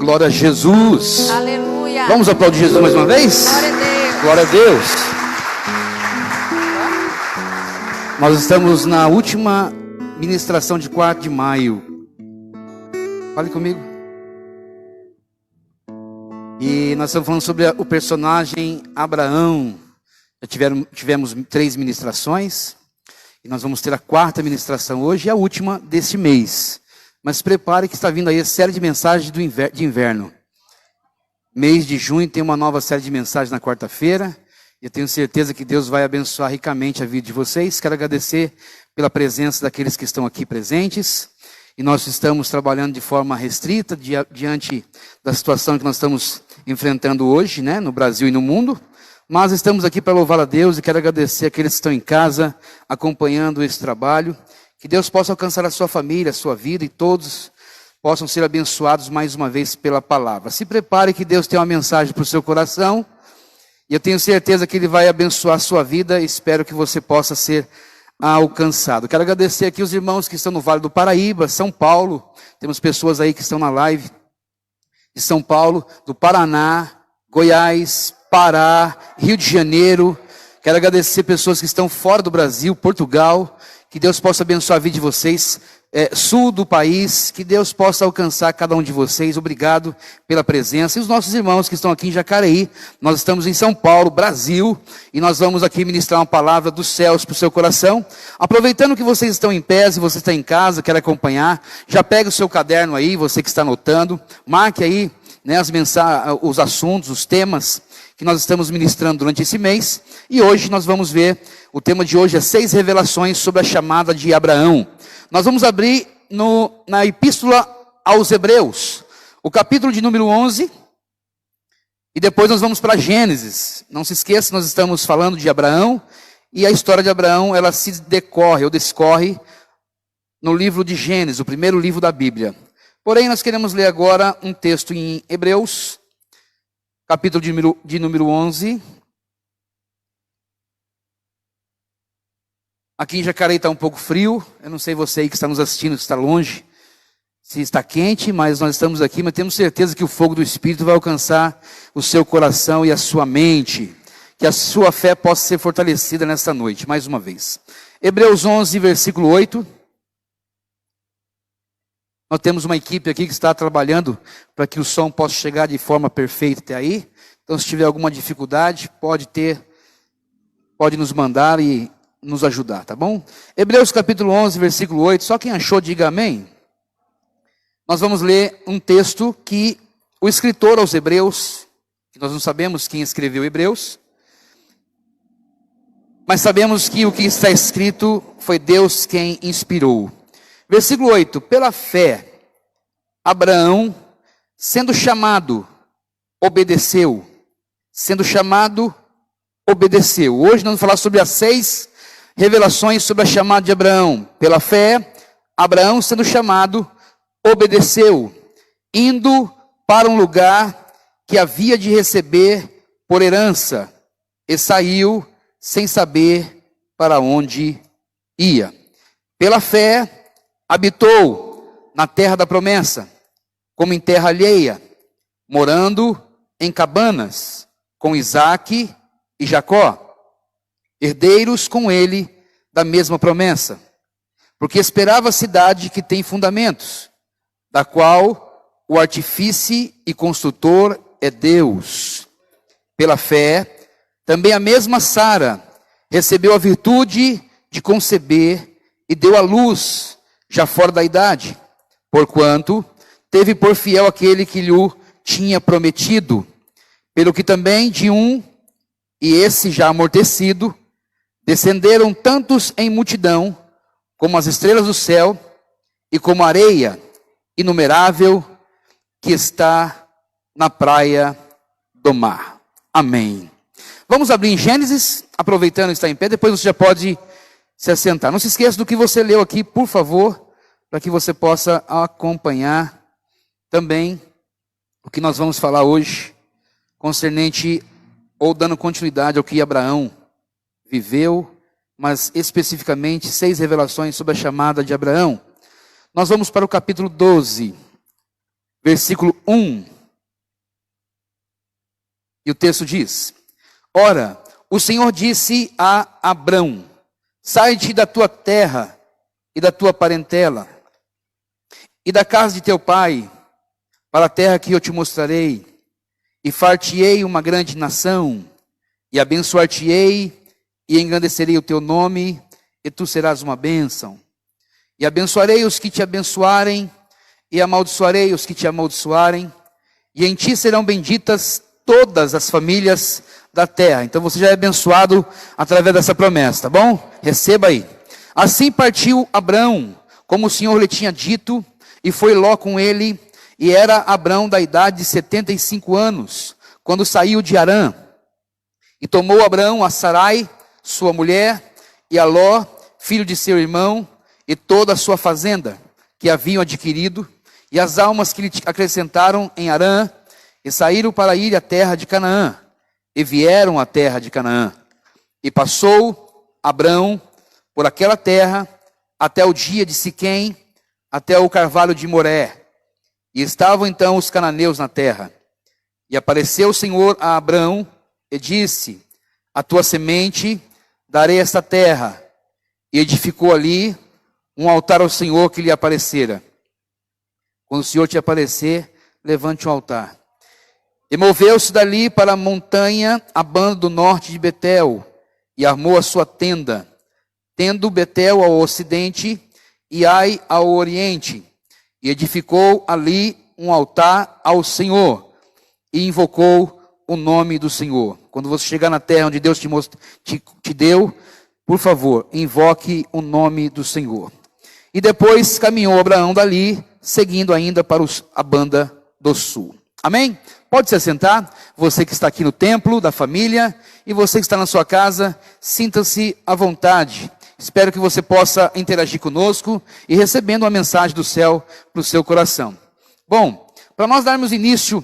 Glória a Jesus. Aleluia. Vamos aplaudir Jesus mais uma vez? Glória a Deus. Glória a Deus. Nós estamos na última ministração de 4 de maio. Fale comigo. E nós estamos falando sobre o personagem Abraão. Já tivemos 3 ministrações. E nós vamos ter a 4ª ministração hoje e a última deste mês. Mas prepare que está vindo aí a série de mensagens de inverno. Mês de junho tem uma nova série de mensagens na quarta-feira. Eu tenho certeza que Deus vai abençoar ricamente a vida de vocês. Quero agradecer pela presença daqueles que estão aqui presentes. E nós estamos trabalhando de forma restrita diante da situação que nós estamos enfrentando hoje, né, no Brasil e no mundo. Mas estamos aqui para louvar a Deus e quero agradecer aqueles que estão em casa acompanhando esse trabalho. Que Deus possa alcançar a sua família, a sua vida e todos possam ser abençoados mais uma vez pela palavra. Se prepare que Deus tem uma mensagem para o seu coração. E eu tenho certeza que Ele vai abençoar a sua vida. Espero que você possa ser alcançado. Quero agradecer aqui os irmãos que estão no Vale do Paraíba, São Paulo. Temos pessoas aí que estão na live de São Paulo, do Paraná, Goiás, Pará, Rio de Janeiro. Quero agradecer pessoas que estão fora do Brasil, Portugal. Que Deus possa abençoar a vida de vocês, sul do país, que Deus possa alcançar cada um de vocês. Obrigado pela presença. E os nossos irmãos que estão aqui em Jacareí, nós estamos em São Paulo, Brasil, e nós vamos aqui ministrar uma palavra dos céus para o seu coração. Aproveitando que vocês estão em pé, se você está em casa, quer acompanhar, já pega o seu caderno aí, você que está anotando, marque aí, né, os assuntos, os temas que nós estamos ministrando durante esse mês. E hoje nós vamos ver, o tema de hoje é 6 revelações sobre a chamada de Abraão. Nós vamos abrir na Epístola aos Hebreus, o capítulo de número 11, e depois nós vamos para Gênesis. Não se esqueça, nós estamos falando de Abraão, e a história de Abraão, ela se descorre no livro de Gênesis, o primeiro livro da Bíblia. Porém, nós queremos ler agora um texto em Hebreus, capítulo de número 11. Aqui em Jacareí está um pouco frio. Eu não sei você aí que está nos assistindo, que está longe, se está quente, mas nós estamos aqui, mas temos certeza que o fogo do Espírito vai alcançar o seu coração e a sua mente. Que a sua fé possa ser fortalecida nesta noite, mais uma vez. Hebreus 11, versículo 8. Nós temos uma equipe aqui que está trabalhando para que o som possa chegar de forma perfeita até aí. Então, se tiver alguma dificuldade, pode nos mandar e nos ajudar, tá bom? Hebreus capítulo 11, versículo 8. Só quem achou, diga amém. Nós vamos ler um texto que o escritor aos Hebreus, que nós não sabemos quem escreveu Hebreus, mas sabemos que o que está escrito foi Deus quem inspirou. Versículo 8, pela fé, Abraão, sendo chamado, obedeceu. Sendo chamado, obedeceu. Hoje nós vamos falar sobre as 6 revelações sobre a chamada de Abraão. Pela fé, Abraão, sendo chamado, obedeceu, indo para um lugar que havia de receber por herança, e saiu sem saber para onde ia. Pela fé, habitou na terra da promessa, como em terra alheia, morando em cabanas, com Isaque e Jacó, herdeiros com ele da mesma promessa, porque esperava a cidade que tem fundamentos, da qual o artífice e construtor é Deus. Pela fé, também a mesma Sara recebeu a virtude de conceber e deu à luz, já fora da idade, porquanto teve por fiel aquele que lhe tinha prometido, pelo que também de um, e esse já amortecido, descenderam tantos em multidão, como as estrelas do céu, e como a areia inumerável que está na praia do mar. Amém. Vamos abrir em Gênesis, aproveitando que está em pé, depois você já pode se assentar. Não se esqueça do que você leu aqui, por favor, para que você possa acompanhar também o que nós vamos falar hoje, concernente ou dando continuidade ao que Abraão viveu, mas especificamente 6 revelações sobre a chamada de Abraão. Nós vamos para o capítulo 12, versículo 1. E o texto diz: ora, o Senhor disse a Abrão: sai-te da tua terra e da tua parentela e da casa de teu pai, para a terra que eu te mostrarei, e far-te-ei uma grande nação, e abençoar-te-ei, e engrandecerei o teu nome, e tu serás uma bênção. E abençoarei os que te abençoarem, e amaldiçoarei os que te amaldiçoarem, e em ti serão benditas todas as famílias da terra. Então você já é abençoado através dessa promessa, tá bom? Receba aí. Assim partiu Abrão, como o Senhor lhe tinha dito, e foi Ló com ele, e era Abrão da idade de 75 anos, quando saiu de Harã. E tomou Abrão a Sarai, sua mulher, e a Ló, filho de seu irmão, e toda a sua fazenda, que haviam adquirido, e as almas que lhe acrescentaram em Harã, e saíram para ir à terra de Canaã, e vieram à terra de Canaã. E passou Abrão por aquela terra, até o dia de Siquém, até o carvalho de Moré. E estavam então os cananeus na terra. E apareceu o Senhor a Abrão, e disse: a tua semente darei esta terra. E edificou ali um altar ao Senhor que lhe aparecera. Quando o Senhor te aparecer, levante um altar. E moveu-se dali para a montanha, a banda do norte de Betel, e armou a sua tenda, tendo Betel ao ocidente e Ai ao oriente. E edificou ali um altar ao Senhor, e invocou o nome do Senhor. Quando você chegar na terra onde Deus te deu, por favor, invoque o nome do Senhor. E depois caminhou Abraão dali, seguindo ainda para a banda do sul. Amém? Pode se assentar, você que está aqui no templo da família, e você que está na sua casa, sinta-se à vontade. Espero que você possa interagir conosco e recebendo uma mensagem do céu para o seu coração. Bom, para nós darmos início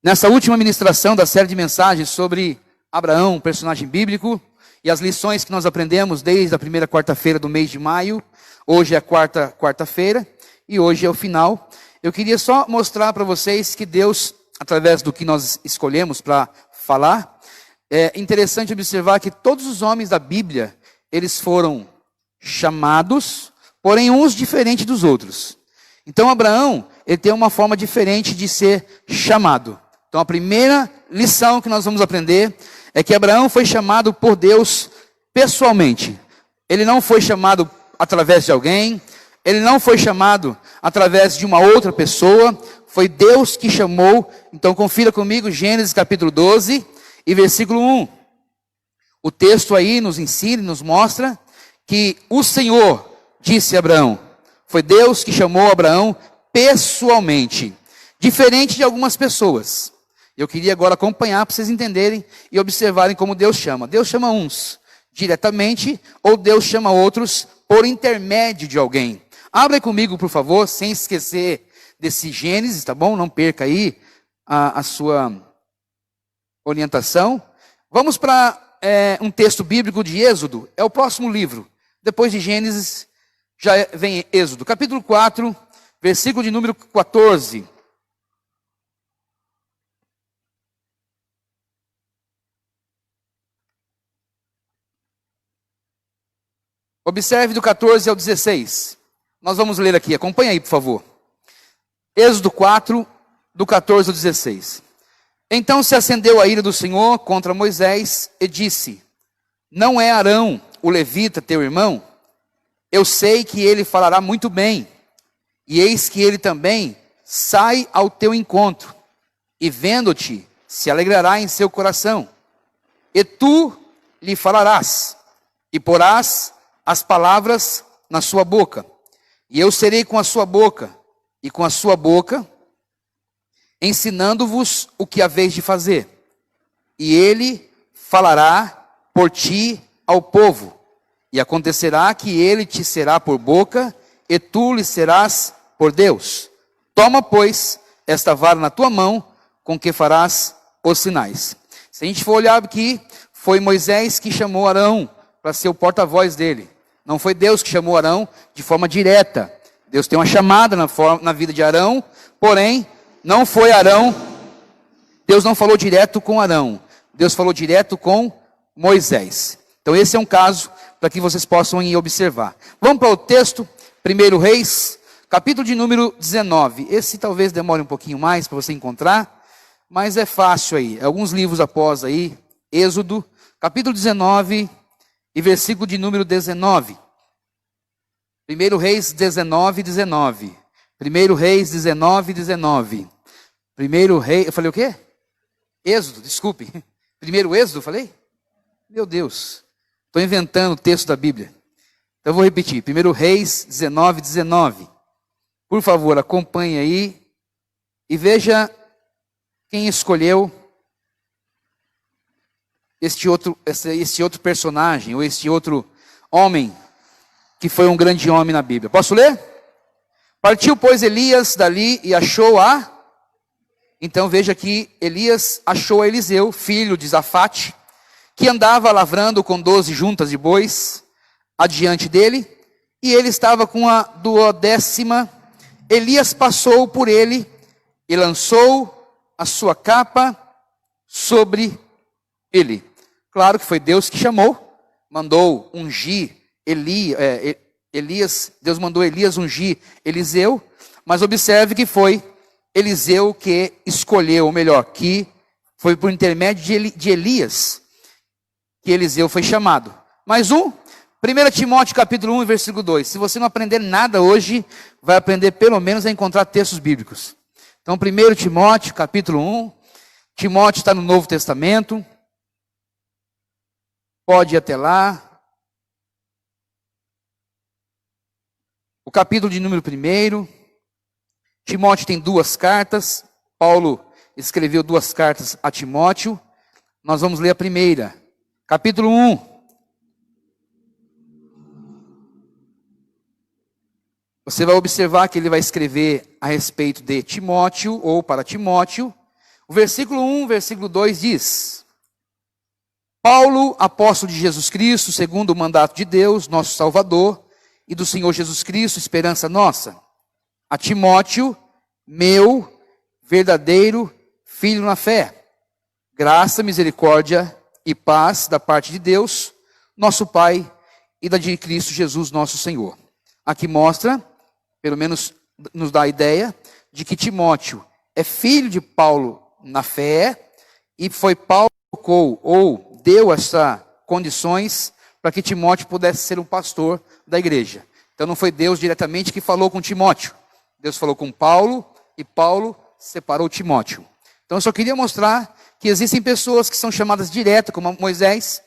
nessa última ministração da série de mensagens sobre Abraão, um personagem bíblico, e as lições que nós aprendemos desde a primeira quarta-feira do mês de maio, hoje é a quarta-feira, e hoje é o final. Eu queria só mostrar para vocês que Deus, através do que nós escolhemos para falar, é interessante observar que todos os homens da Bíblia, eles foram chamados, porém uns diferentes dos outros. Então Abraão, ele tem uma forma diferente de ser chamado. Então a primeira lição que nós vamos aprender é que Abraão foi chamado por Deus pessoalmente. Ele não foi chamado através de alguém, ele não foi chamado através de uma outra pessoa, foi Deus que chamou. Então confira comigo Gênesis capítulo 12 e versículo 1. O texto aí nos ensina, nos mostra que o Senhor disse a Abraão. Foi Deus que chamou Abraão pessoalmente, diferente de algumas pessoas. Eu queria agora acompanhar para vocês entenderem e observarem como Deus chama. Deus chama uns diretamente, ou Deus chama outros por intermédio de alguém. Abra comigo, por favor, sem esquecer desse Gênesis, tá bom? Não perca aí a sua orientação. Vamos para um texto bíblico de Êxodo, é o próximo livro. Depois de Gênesis, já vem Êxodo, capítulo 4, versículo de número 14. Observe do 14 ao 16. Nós vamos ler aqui, acompanha aí, por favor. Êxodo 4, do 14 ao 16. Então se acendeu a ira do Senhor contra Moisés e disse: não é Arão, o levita, teu irmão? Eu sei que ele falará muito bem, e eis que ele também sai ao teu encontro, e vendo-te, se alegrará em seu coração. E tu lhe falarás, e porás as palavras na sua boca, e eu serei com a sua boca, e com a sua boca, ensinando-vos o que haveis de fazer. E ele falará por ti ao povo, e acontecerá que ele te será por boca, e tu lhe serás por Deus. Toma, pois, esta vara na tua mão, com que farás os sinais. Se a gente for olhar aqui, foi Moisés que chamou Arão para ser o porta-voz dele. Não foi Deus que chamou Arão de forma direta. Deus tem uma chamada na vida de Arão, porém, não foi Arão Deus não falou direto com Arão, Deus falou direto com Moisés. Então esse é um caso para que vocês possam ir observar. Vamos para o texto, 1 Reis, capítulo de número 19. Esse talvez demore um pouquinho mais para você encontrar, mas é fácil aí. Alguns livros após aí, Êxodo, capítulo 19 e versículo de número 19. 1 Reis 19, 19. 1 Reis 19, 19. 1 Reis, eu falei o quê? Êxodo, desculpe. 1 Êxodo, falei? Meu Deus, estou inventando o texto da Bíblia. Então eu vou repetir. 1 Reis 19, 19. Por favor, acompanhe aí e veja quem escolheu este outro personagem, ou este outro homem, que foi um grande homem na Bíblia. Posso ler? Partiu, pois, Elias dali e achou a... Então veja que Elias achou a Eliseu, filho de Zafate, que andava lavrando com 12 juntas de bois adiante dele, e ele estava com a 12ª. Elias passou por ele e lançou a sua capa sobre ele. Claro que foi Deus que chamou, mandou ungir Elias, Deus mandou Elias ungir Eliseu, mas observe que foi Eliseu que escolheu, ou melhor, que foi por intermédio de Elias que Eliseu foi chamado. Mais um, 1 Timóteo capítulo 1, versículo 2. Se você não aprender nada hoje, vai aprender pelo menos a encontrar textos bíblicos. Então, 1 Timóteo capítulo 1, Timóteo está no Novo Testamento, pode ir até lá. O capítulo de número 1, Timóteo tem 2 cartas, Paulo escreveu 2 cartas a Timóteo, nós vamos ler a primeira, capítulo 1. Você vai observar que ele vai escrever a respeito de Timóteo, ou para Timóteo. O versículo 1, versículo 2 diz: Paulo, apóstolo de Jesus Cristo, segundo o mandato de Deus, nosso Salvador, e do Senhor Jesus Cristo, esperança nossa, a Timóteo, meu verdadeiro filho na fé, graça, misericórdia e paz da parte de Deus, nosso Pai, e da de Cristo Jesus, nosso Senhor. Aqui mostra, pelo menos nos dá a ideia, de que Timóteo é filho de Paulo na fé, e foi Paulo que colocou, ou deu essas condições para que Timóteo pudesse ser um pastor da igreja. Então não foi Deus diretamente que falou com Timóteo. Deus falou com Paulo, e Paulo separou Timóteo. Então eu só queria mostrar que existem pessoas que são chamadas direto, como Moisés.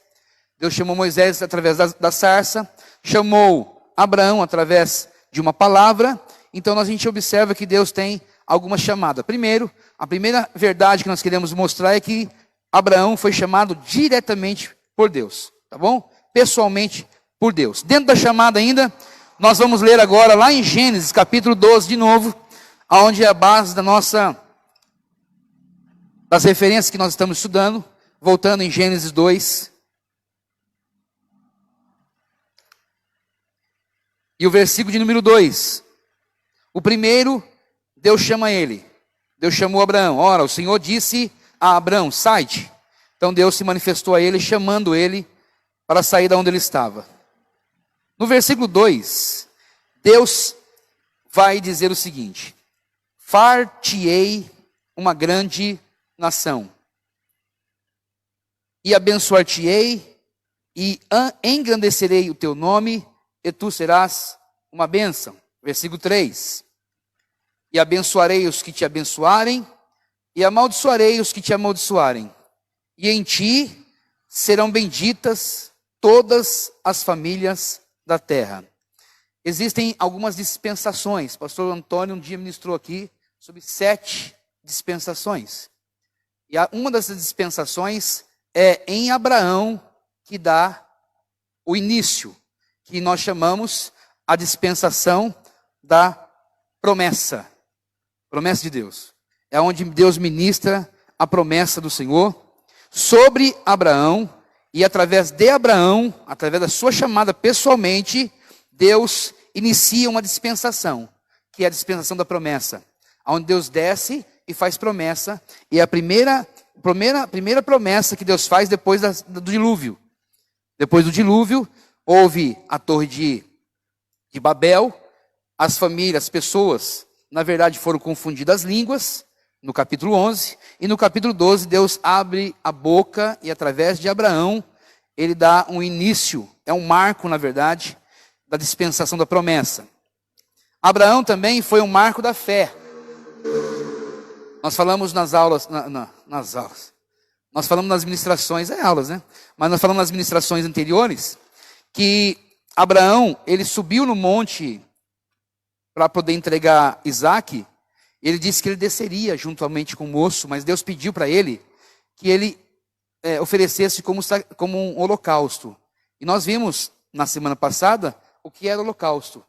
Deus chamou Moisés através da sarça, chamou Abraão através de uma palavra. Então a gente observa que Deus tem alguma chamada. Primeiro, a primeira verdade que nós queremos mostrar é que Abraão foi chamado diretamente por Deus, tá bom? Pessoalmente por Deus. Dentro da chamada ainda, nós vamos ler agora lá em Gênesis, capítulo 12 de novo, onde é a base das referências que nós estamos estudando, voltando em Gênesis 2. E o versículo de número 2. O primeiro, Deus chama ele. Deus chamou Abraão. Ora, o Senhor disse a Abraão, sai-te. Então Deus se manifestou a ele, chamando ele para sair da onde ele estava. No versículo 2, Deus vai dizer o seguinte: far-te-ei uma grande nação, e abençoar-te-ei, e engrandecerei o teu nome, e tu serás uma bênção. Versículo 3. E abençoarei os que te abençoarem, e amaldiçoarei os que te amaldiçoarem. E em ti serão benditas todas as famílias da terra. Existem algumas dispensações. Pastor Antônio um dia ministrou aqui sobre 7 dispensações. E uma dessas dispensações é em Abraão que dá o início, que nós chamamos a dispensação da promessa. Promessa de Deus. É onde Deus ministra a promessa do Senhor sobre Abraão, e através de Abraão, através da sua chamada pessoalmente, Deus inicia uma dispensação, que é a dispensação da promessa, onde Deus desce e faz promessa. E é a primeira promessa que Deus faz depois do dilúvio. Depois do dilúvio, houve a torre de Babel. As famílias, as pessoas, na verdade, foram confundidas as línguas, no capítulo 11. E no capítulo 12, Deus abre a boca e, através de Abraão, ele dá um início, é um marco, na verdade, da dispensação da promessa. Abraão também foi um marco da fé. Nós falamos nas aulas, nós falamos nas ministrações, aulas, né? Mas nós falamos nas ministrações anteriores, que Abraão, ele subiu no monte para poder entregar Isaque. Ele disse que ele desceria juntamente com o moço, mas Deus pediu para ele que ele oferecesse como um holocausto. E nós vimos na semana passada o que era o holocausto.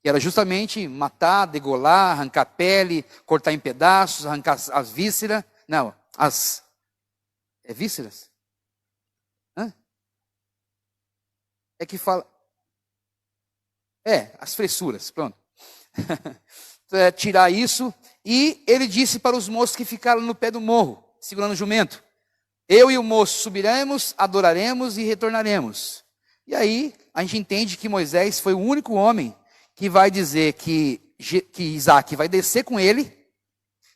Que era justamente matar, degolar, arrancar a pele, cortar em pedaços, arrancar as vísceras. Não, vísceras? Hã? É que fala... as fressuras, pronto. Tirar isso. E ele disse para os moços que ficaram no pé do morro, segurando o jumento: eu e o moço subiremos, adoraremos e retornaremos. E aí a gente entende que Moisés foi o único homem que vai dizer que Isaque vai descer com ele,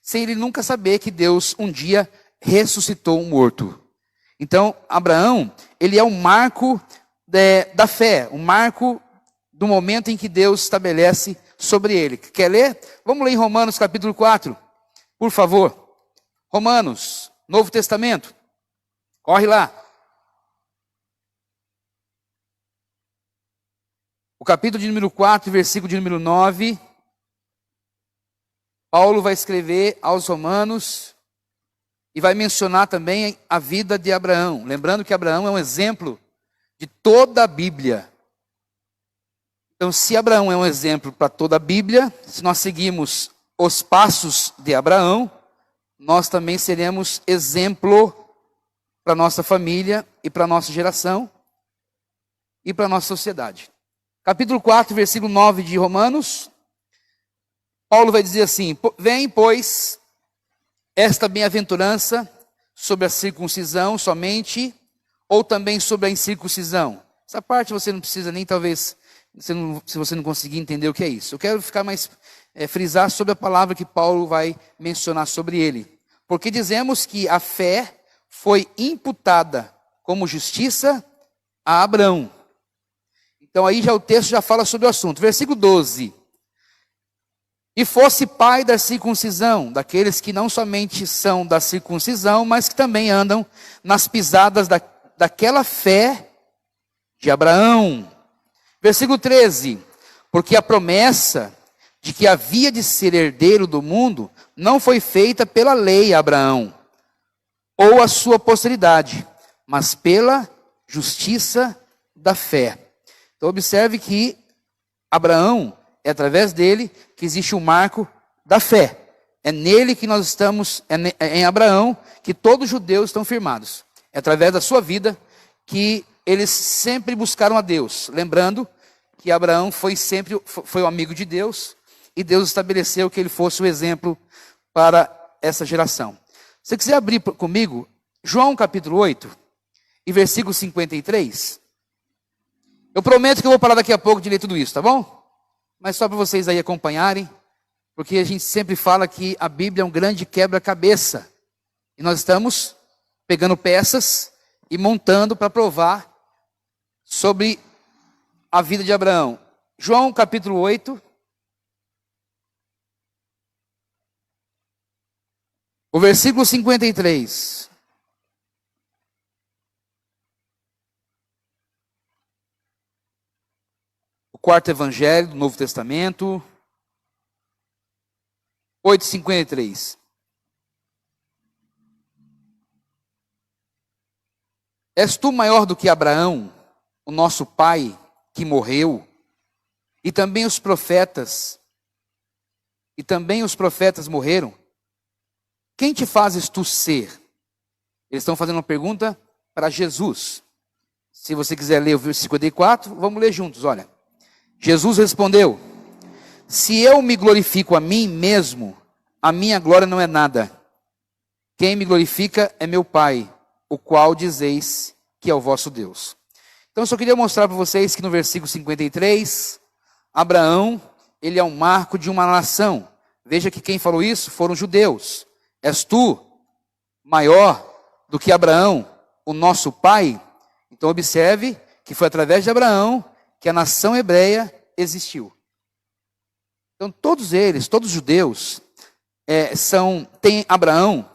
sem ele nunca saber que Deus um dia ressuscitou um morto. Então, Abraão, ele é um marco da fé, um marco do momento em que Deus estabelece sobre ele. Quer ler? Vamos ler em Romanos capítulo 4, por favor. Romanos, Novo Testamento. Corre lá. O capítulo de número 4, versículo de número 9. Paulo vai escrever aos Romanos e vai mencionar também a vida de Abraão. Lembrando que Abraão é um exemplo de toda a Bíblia. Então, se Abraão é um exemplo para toda a Bíblia, se nós seguirmos os passos de Abraão, nós também seremos exemplo para a nossa família e para a nossa geração e para a nossa sociedade. Capítulo 4, versículo 9 de Romanos, Paulo vai dizer assim: vem, pois, esta bem-aventurança sobre a circuncisão somente, ou também sobre a incircuncisão? Essa parte você não precisa nem, talvez, se você não conseguir entender o que é isso. Eu quero ficar mais, frisar sobre a palavra que Paulo vai mencionar sobre ele. Porque dizemos que a fé foi imputada como justiça a Abraão. Então aí já o texto já fala sobre o assunto. Versículo 12. E fosse pai da circuncisão, daqueles que não somente são da circuncisão, mas que também andam nas pisadas daquela fé de Abraão. Versículo 13. Porque a promessa de que havia de ser herdeiro do mundo não foi feita pela lei a Abraão, ou a sua posteridade, mas pela justiça da fé. Então observe que Abraão, é através dele que existe o marco da fé. É nele que nós estamos, em Abraão, que todos os judeus estão firmados. É através da sua vida que eles sempre buscaram a Deus. Lembrando que Abraão foi o amigo de Deus, e Deus estabeleceu que ele fosse o exemplo para essa geração. Se você quiser abrir comigo, João capítulo 8, e versículo 53. Eu prometo que eu vou parar daqui a pouco de ler tudo isso, tá bom? Mas só para vocês aí acompanharem, porque a gente sempre fala que a Bíblia é um grande quebra-cabeça. E nós estamos pegando peças e montando para provar sobre a vida de Abraão. João capítulo 8. O versículo 53. O quarto evangelho do Novo Testamento. 8:53. És tu maior do que Abraão, o nosso pai, que morreu, e também os profetas morreram? Quem te fazes tu ser? Eles estão fazendo uma pergunta para Jesus. Se você quiser ler o versículo 54, vamos ler juntos, olha. Jesus respondeu: se eu me glorifico a mim mesmo, a minha glória não é nada. Quem me glorifica é meu Pai, o qual dizeis que é o vosso Deus. Então eu só queria mostrar para vocês que no versículo 53, Abraão, ele é um marco de uma nação. Veja que quem falou isso foram os judeus. És tu maior do que Abraão, o nosso pai? Então observe que foi através de Abraão que a nação hebreia existiu. Então todos eles, todos os judeus, têm Abraão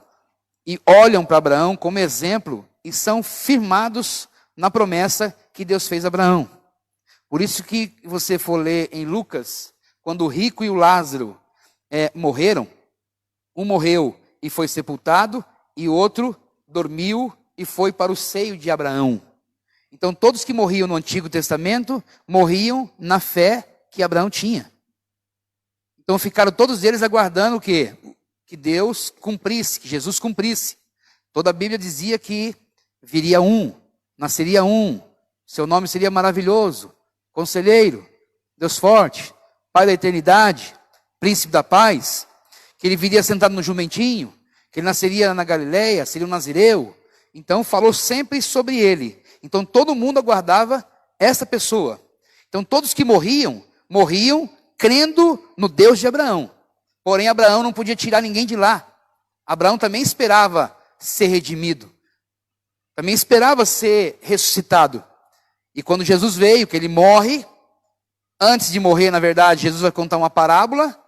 e olham para Abraão como exemplo e são firmados na promessa que Deus fez a Abraão. Por isso que você for ler em Lucas, quando o rico e o Lázaro morreram, um morreu e foi sepultado, e o outro dormiu e foi para o seio de Abraão. Então todos que morriam no Antigo Testamento, morriam na fé que Abraão tinha. Então ficaram todos eles aguardando o quê? Que Deus cumprisse, que Jesus cumprisse. Toda a Bíblia dizia que viria um, nasceria um, seu nome seria maravilhoso, conselheiro, Deus forte, Pai da eternidade, príncipe da paz, que ele viria sentado no jumentinho, que ele nasceria na Galileia, seria um nazireu. Então falou sempre sobre ele. Então todo mundo aguardava essa pessoa. Então todos que morriam crendo no Deus de Abraão. Porém Abraão não podia tirar ninguém de lá. Abraão também esperava ser redimido. Também esperava ser ressuscitado. E quando Jesus veio, que ele morre, antes de morrer, na verdade, Jesus vai contar uma parábola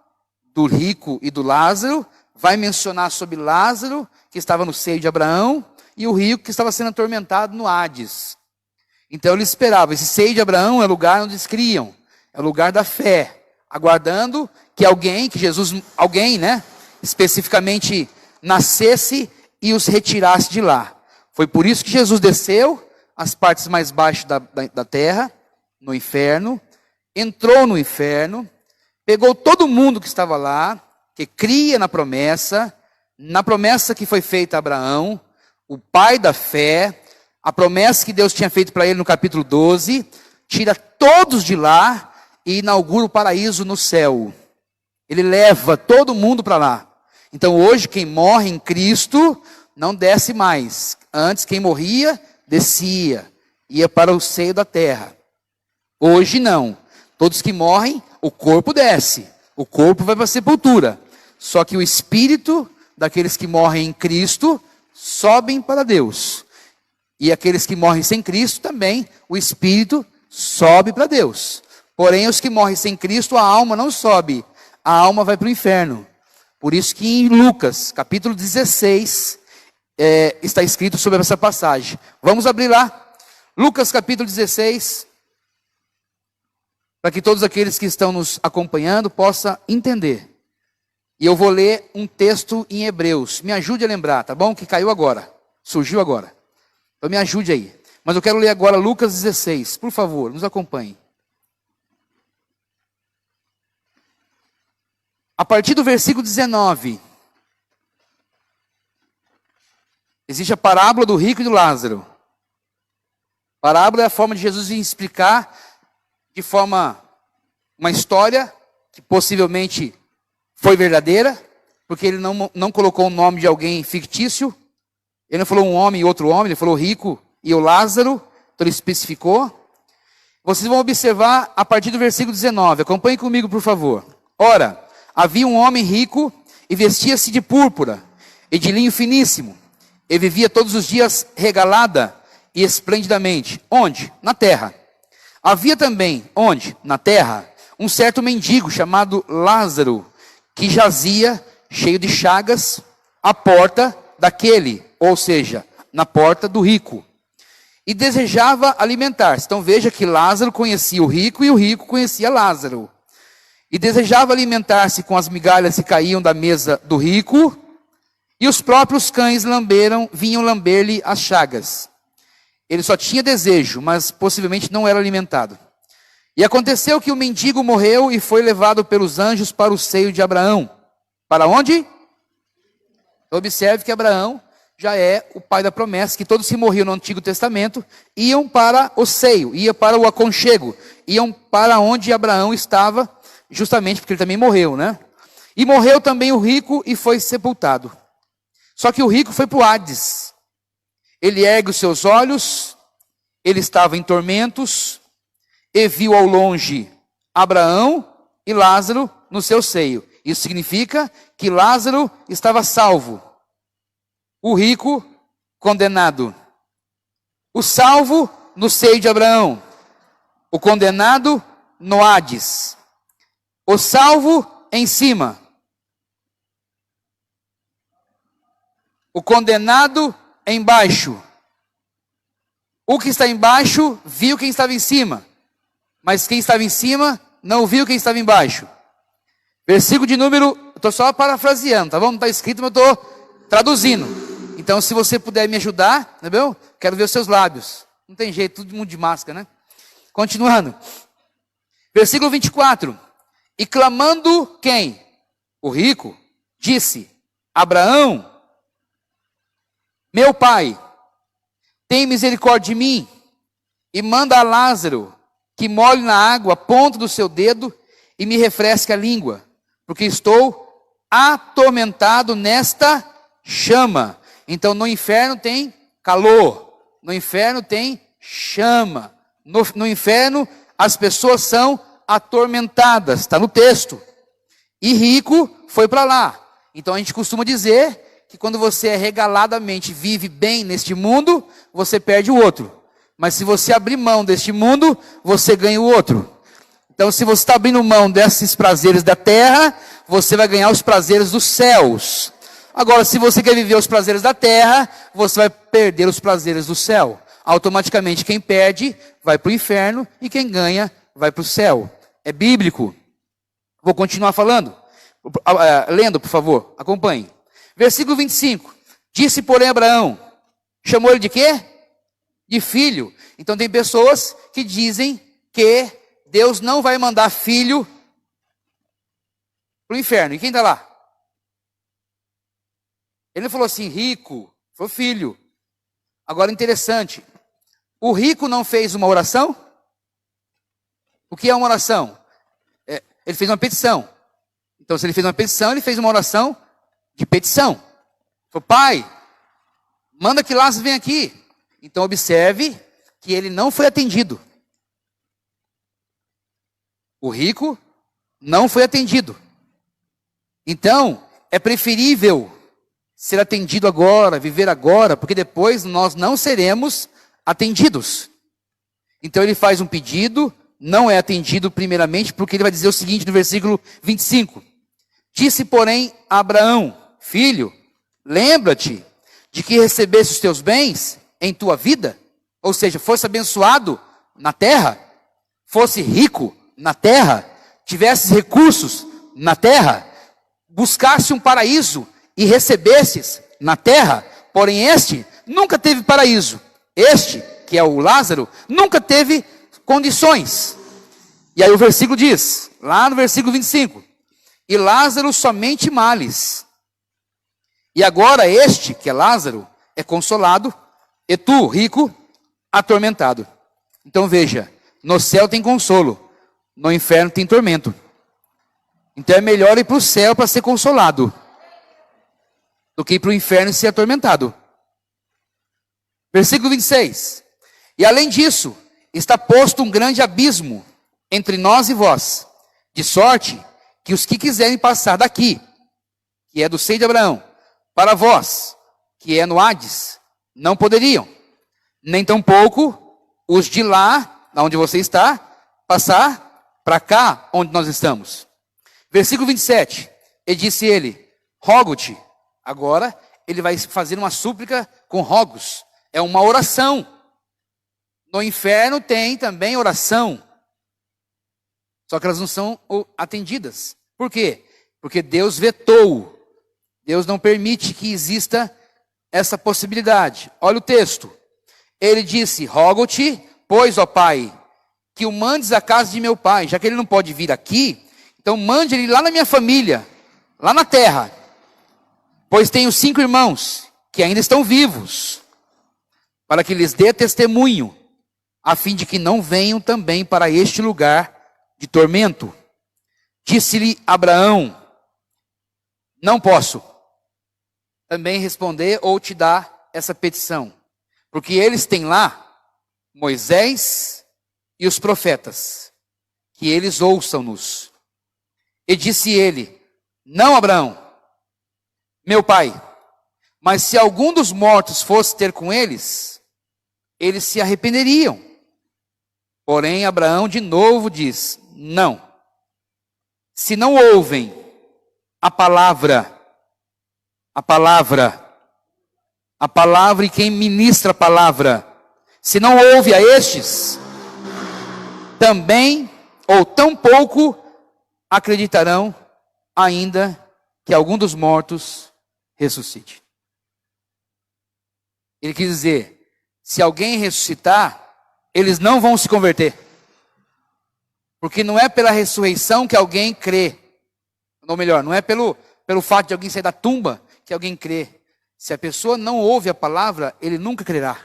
do rico e do Lázaro, vai mencionar sobre Lázaro, que estava no seio de Abraão, e o rico que estava sendo atormentado no Hades. Então ele esperava, esse seio de Abraão é o lugar onde eles criam, é o lugar da fé, aguardando que alguém, especificamente nascesse e os retirasse de lá. Foi por isso que Jesus desceu às partes mais baixas da terra, no inferno, entrou no inferno, pegou todo mundo que estava lá, que cria na promessa que foi feita a Abraão, o pai da fé, a promessa que Deus tinha feito para ele no capítulo 12, tira todos de lá e inaugura o paraíso no céu. Ele leva todo mundo para lá. Então hoje quem morre em Cristo não desce mais. Antes quem morria, descia, ia para o seio da terra. Hoje não. Todos que morrem, o corpo desce. O corpo vai para a sepultura. Só que o espírito daqueles que morrem em Cristo sobem para Deus. E aqueles que morrem sem Cristo também, o espírito sobe para Deus. Porém, os que morrem sem Cristo, a alma não sobe. A alma vai para o inferno. Por isso que em Lucas, capítulo 16, está escrito sobre essa passagem. Vamos abrir lá. Lucas, capítulo 16, para que todos aqueles que estão nos acompanhando possam entender. E eu vou ler um texto em Hebreus. Me ajude a lembrar, tá bom? Que caiu agora. Surgiu agora. Então me ajude aí. Mas eu quero ler agora Lucas 16. Por favor, nos acompanhe. A partir do versículo 19. Existe a parábola do rico e do Lázaro. Parábola é a forma de Jesus explicar de forma uma história que possivelmente foi verdadeira, porque ele não colocou o nome de alguém fictício. Ele não falou um homem e outro homem, ele falou rico e o Lázaro, então ele especificou. Vocês vão observar a partir do versículo 19, acompanhe comigo por favor. Ora, havia um homem rico e vestia-se de púrpura e de linho finíssimo, e vivia todos os dias regalada e esplendidamente. Onde? Na terra. Havia também, onde? Na terra, um certo mendigo chamado Lázaro, que jazia, cheio de chagas, à porta daquele, ou seja, na porta do rico, e desejava alimentar-se. Então veja que Lázaro conhecia o rico e o rico conhecia Lázaro. E desejava alimentar-se com as migalhas que caíam da mesa do rico, e os próprios cães vinham lamber-lhe as chagas. Ele só tinha desejo, mas possivelmente não era alimentado. E aconteceu que o mendigo morreu e foi levado pelos anjos para o seio de Abraão. Para onde? Observe que Abraão já é o pai da promessa, que todos que morriam no Antigo Testamento iam para o seio, iam para o aconchego, iam para onde Abraão estava, justamente porque ele também morreu, né? E morreu também o rico e foi sepultado. Só que o rico foi para o Hades. Ele ergue os seus olhos, ele estava em tormentos, e viu ao longe Abraão e Lázaro no seu seio. Isso significa que Lázaro estava salvo, o rico condenado. O salvo no seio de Abraão, o condenado no Hades. O salvo em cima, o condenado embaixo. O que está embaixo viu quem estava em cima, mas quem estava em cima não viu quem estava embaixo. Versículo de número, estou só parafraseando, tá bom? Não está escrito, mas eu estou traduzindo. Então, se você puder me ajudar, entendeu? Quero ver os seus lábios. Não tem jeito, todo mundo de máscara, né? Continuando. Versículo 24. E clamando quem? O rico disse: Abraão, meu pai, tem misericórdia de mim e manda a Lázaro que molhe na água a ponta do seu dedo e me refresque a língua, porque estou atormentado nesta chama. Então no inferno tem calor, no inferno tem chama, no inferno as pessoas são atormentadas, está no texto. E rico foi para lá. Então a gente costuma dizer que quando você regaladamente vive bem neste mundo, você perde o outro. Mas se você abrir mão deste mundo, você ganha o outro. Então se você está abrindo mão desses prazeres da terra, você vai ganhar os prazeres dos céus. Agora, se você quer viver os prazeres da terra, você vai perder os prazeres do céu. Automaticamente quem perde vai para o inferno e quem ganha vai para o céu. É bíblico. Vou continuar falando. Lendo, por favor, acompanhe. Versículo 25. Disse, porém, Abraão, chamou ele de quê? De filho. Então tem pessoas que dizem que Deus não vai mandar filho para o inferno. E quem está lá? Ele não falou assim, rico, foi filho. Agora interessante, o rico não fez uma oração? O que é uma oração? Ele fez uma petição. Então se ele fez uma petição, ele fez uma oração de petição. Falou, pai, manda que Lázaro venha aqui. Então observe que ele não foi atendido. O rico não foi atendido. Então é preferível ser atendido agora, viver agora, porque depois nós não seremos atendidos. Então ele faz um pedido, não é atendido primeiramente, porque ele vai dizer o seguinte no versículo 25. Disse, porém, a Abraão, filho, lembra-te de que recebeste os teus bens em tua vida, ou seja, fosse abençoado na terra, fosse rico na terra, tivesses recursos na terra, buscasse um paraíso e recebesses na terra, porém este nunca teve paraíso. Este, que é o Lázaro, nunca teve condições. E aí o versículo diz, lá no versículo 25, e Lázaro somente males. E agora este, que é Lázaro, é consolado, e tu, rico, atormentado. Então veja, no céu tem consolo, no inferno tem tormento. Então é melhor ir para o céu para ser consolado, do que ir para o inferno e ser atormentado. Versículo 26. E além disso, está posto um grande abismo entre nós e vós, de sorte que os que quiserem passar daqui, que é do seio de Abraão, para vós, que é no Hades, não poderiam, nem tampouco os de lá, onde você está, passar para cá, onde nós estamos. Versículo 27. E disse ele, rogo-te. Agora, ele vai fazer uma súplica com rogos. É uma oração. No inferno tem também oração. Só que elas não são atendidas. Por quê? Porque Deus vetou. Deus não permite que exista essa possibilidade. Olha o texto. Ele disse, rogo-te, pois, ó Pai, que o mandes à casa de meu pai. Já que ele não pode vir aqui, então mande ele lá na minha família, lá na terra. Pois tenho 5 irmãos que ainda estão vivos, para que lhes dê testemunho, a fim de que não venham também para este lugar de tormento. Disse-lhe Abraão, não posso também responder ou te dar essa petição. Porque eles têm lá Moisés e os profetas, que eles ouçam-nos. E disse ele: não, Abraão, meu pai, mas se algum dos mortos fosse ter com eles, eles se arrependeriam. Porém, Abraão de novo diz: não. Se não ouvem a palavra e quem ministra a palavra, se não ouve a estes, também ou tampouco acreditarão ainda que algum dos mortos ressuscite. Ele quis dizer, se alguém ressuscitar, eles não vão se converter. Porque não é pela ressurreição que alguém crê. Ou melhor, não é pelo fato de alguém sair da tumba que alguém crê. Se a pessoa não ouve a palavra, ele nunca crerá.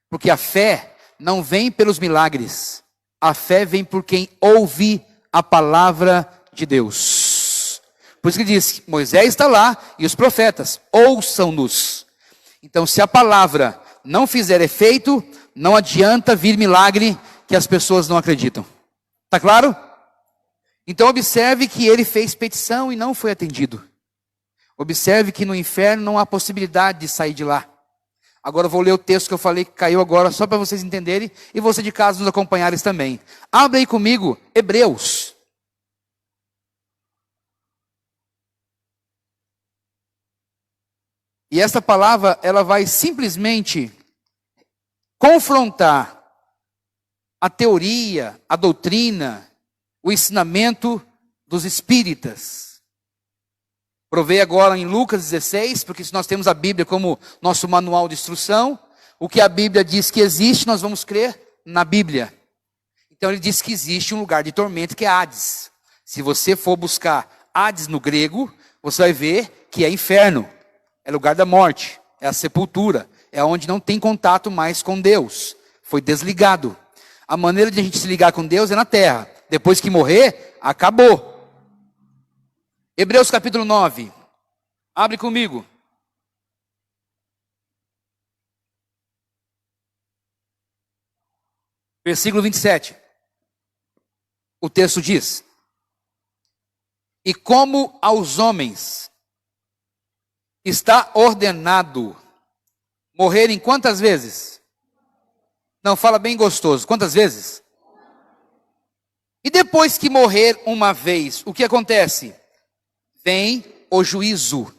Porque a fé não vem pelos milagres. A fé vem por quem ouve a palavra de Deus. Por isso que diz, Moisés está lá e os profetas, ouçam-nos. Então, se a palavra não fizer efeito, não adianta vir milagre que as pessoas não acreditam. Está claro? Então observe que ele fez petição e não foi atendido. Observe que no inferno não há possibilidade de sair de lá. Agora eu vou ler o texto que eu falei que caiu agora, só para vocês entenderem, e você de casa nos acompanhares também. Abre aí comigo, Hebreus. E essa palavra, ela vai simplesmente confrontar a teoria, a doutrina, o ensinamento dos espíritas. Provei agora em Lucas 16, porque se nós temos a Bíblia como nosso manual de instrução, o que a Bíblia diz que existe, nós vamos crer na Bíblia. Então ele diz que existe um lugar de tormento que é Hades. Se você for buscar Hades no grego, você vai ver que é inferno, é lugar da morte, é a sepultura, é onde não tem contato mais com Deus, foi desligado. A maneira de a gente se ligar com Deus é na terra. Depois que morrer, acabou. Hebreus capítulo 9. Abre comigo. Versículo 27. O texto diz: e como aos homens está ordenado morrerem quantas vezes? Não, fala bem gostoso. Quantas vezes? E depois que morrer uma vez, o que acontece? Vem o juízo.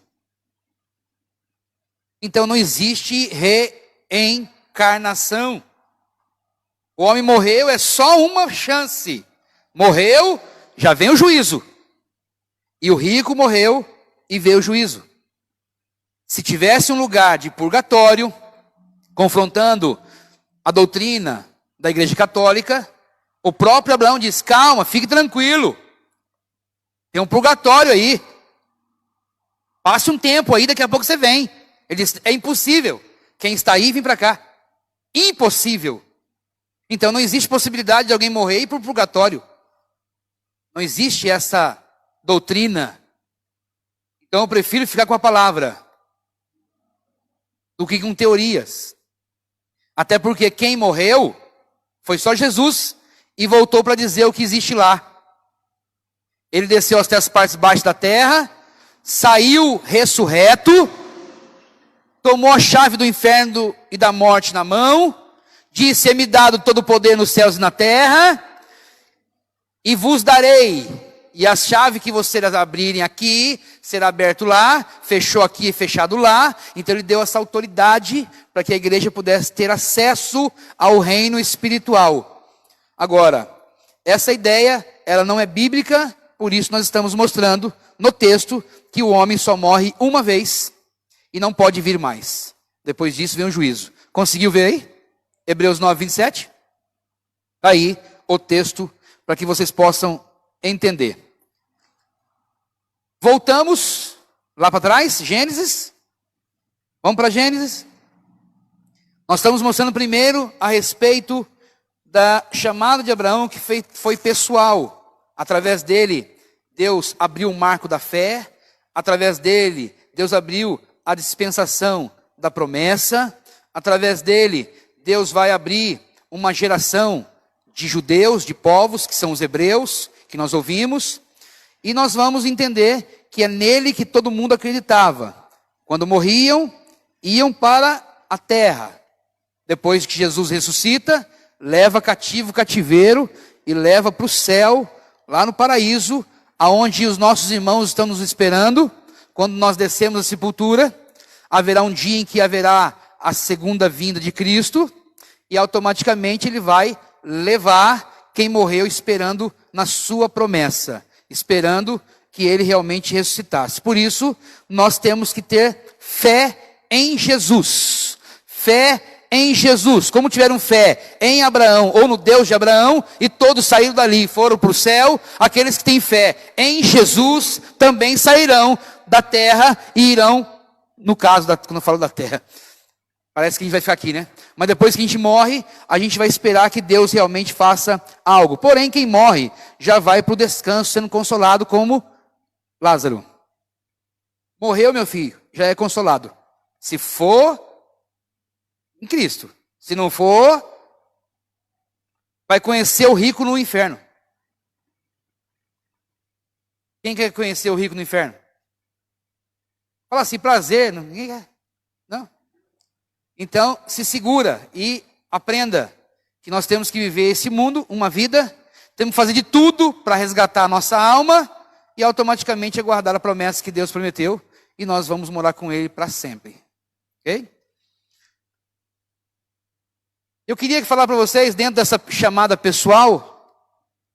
Então não existe reencarnação. O homem morreu, é só uma chance. Morreu, já vem o juízo. E o rico morreu e veio o juízo. Se tivesse um lugar de purgatório, confrontando a doutrina da Igreja Católica, o próprio Abraão diz: calma, fique tranquilo. Tem um purgatório aí. Passe um tempo aí, daqui a pouco você vem. Ele diz: é impossível. Quem está aí, vem para cá. Impossível. Então não existe possibilidade de alguém morrer e ir para o purgatório. Não existe essa doutrina. Então eu prefiro ficar com a palavra do que com teorias. Até porque quem morreu foi só Jesus e voltou para dizer o que existe lá. Ele desceu até as partes baixas da terra, saiu ressurreto, tomou a chave do inferno e da morte na mão, disse: é-me dado todo o poder nos céus e na terra, e vos darei. E a chave que vocês abrirem aqui, será aberto lá, fechou aqui e fechado lá. Então ele deu essa autoridade para que a igreja pudesse ter acesso ao reino espiritual. Agora, essa ideia, ela não é bíblica, por isso nós estamos mostrando no texto que o homem só morre uma vez e não pode vir mais. Depois disso vem o juízo. Conseguiu ver aí? Hebreus 9, 27? Aí o texto para que vocês possam entender. Voltamos lá para trás, Gênesis. Vamos para Gênesis. Nós estamos mostrando primeiro a respeito da chamada de Abraão, que foi pessoal. Através dele, Deus abriu o marco da fé, através dele, Deus abriu a dispensação da promessa, através dele, Deus vai abrir uma geração de judeus, de povos, que são os hebreus, que nós ouvimos, e nós vamos entender que é nele que todo mundo acreditava. Quando morriam, iam para a terra. Depois que Jesus ressuscita, leva cativo o cativeiro e leva para o céu, lá no paraíso, aonde os nossos irmãos estão nos esperando. Quando nós descemos a sepultura, haverá um dia em que haverá a segunda vinda de Cristo, e automaticamente ele vai levar quem morreu esperando na sua promessa, esperando que ele realmente ressuscitasse. Por isso, nós temos que ter fé em Jesus. Fé em Jesus. Como tiveram fé em Abraão, ou no Deus de Abraão, e todos saíram dali, foram para o céu, aqueles que têm fé em Jesus também sairão da terra e irão, no caso, quando eu falo da terra, parece que a gente vai ficar aqui, né? Mas depois que a gente morre, a gente vai esperar que Deus realmente faça algo. Porém, quem morre já vai para o descanso, sendo consolado como Lázaro. Morreu, meu filho, já é consolado. Se for em Cristo. Se não for, vai conhecer o rico no inferno. Quem quer conhecer o rico no inferno? Fala assim, prazer. Ninguém quer. Não. Então, se segura e aprenda que nós temos que viver esse mundo, uma vida, temos que fazer de tudo para resgatar a nossa alma e automaticamente aguardar a promessa que Deus prometeu e nós vamos morar com Ele para sempre. Ok? Eu queria falar para vocês, dentro dessa chamada pessoal,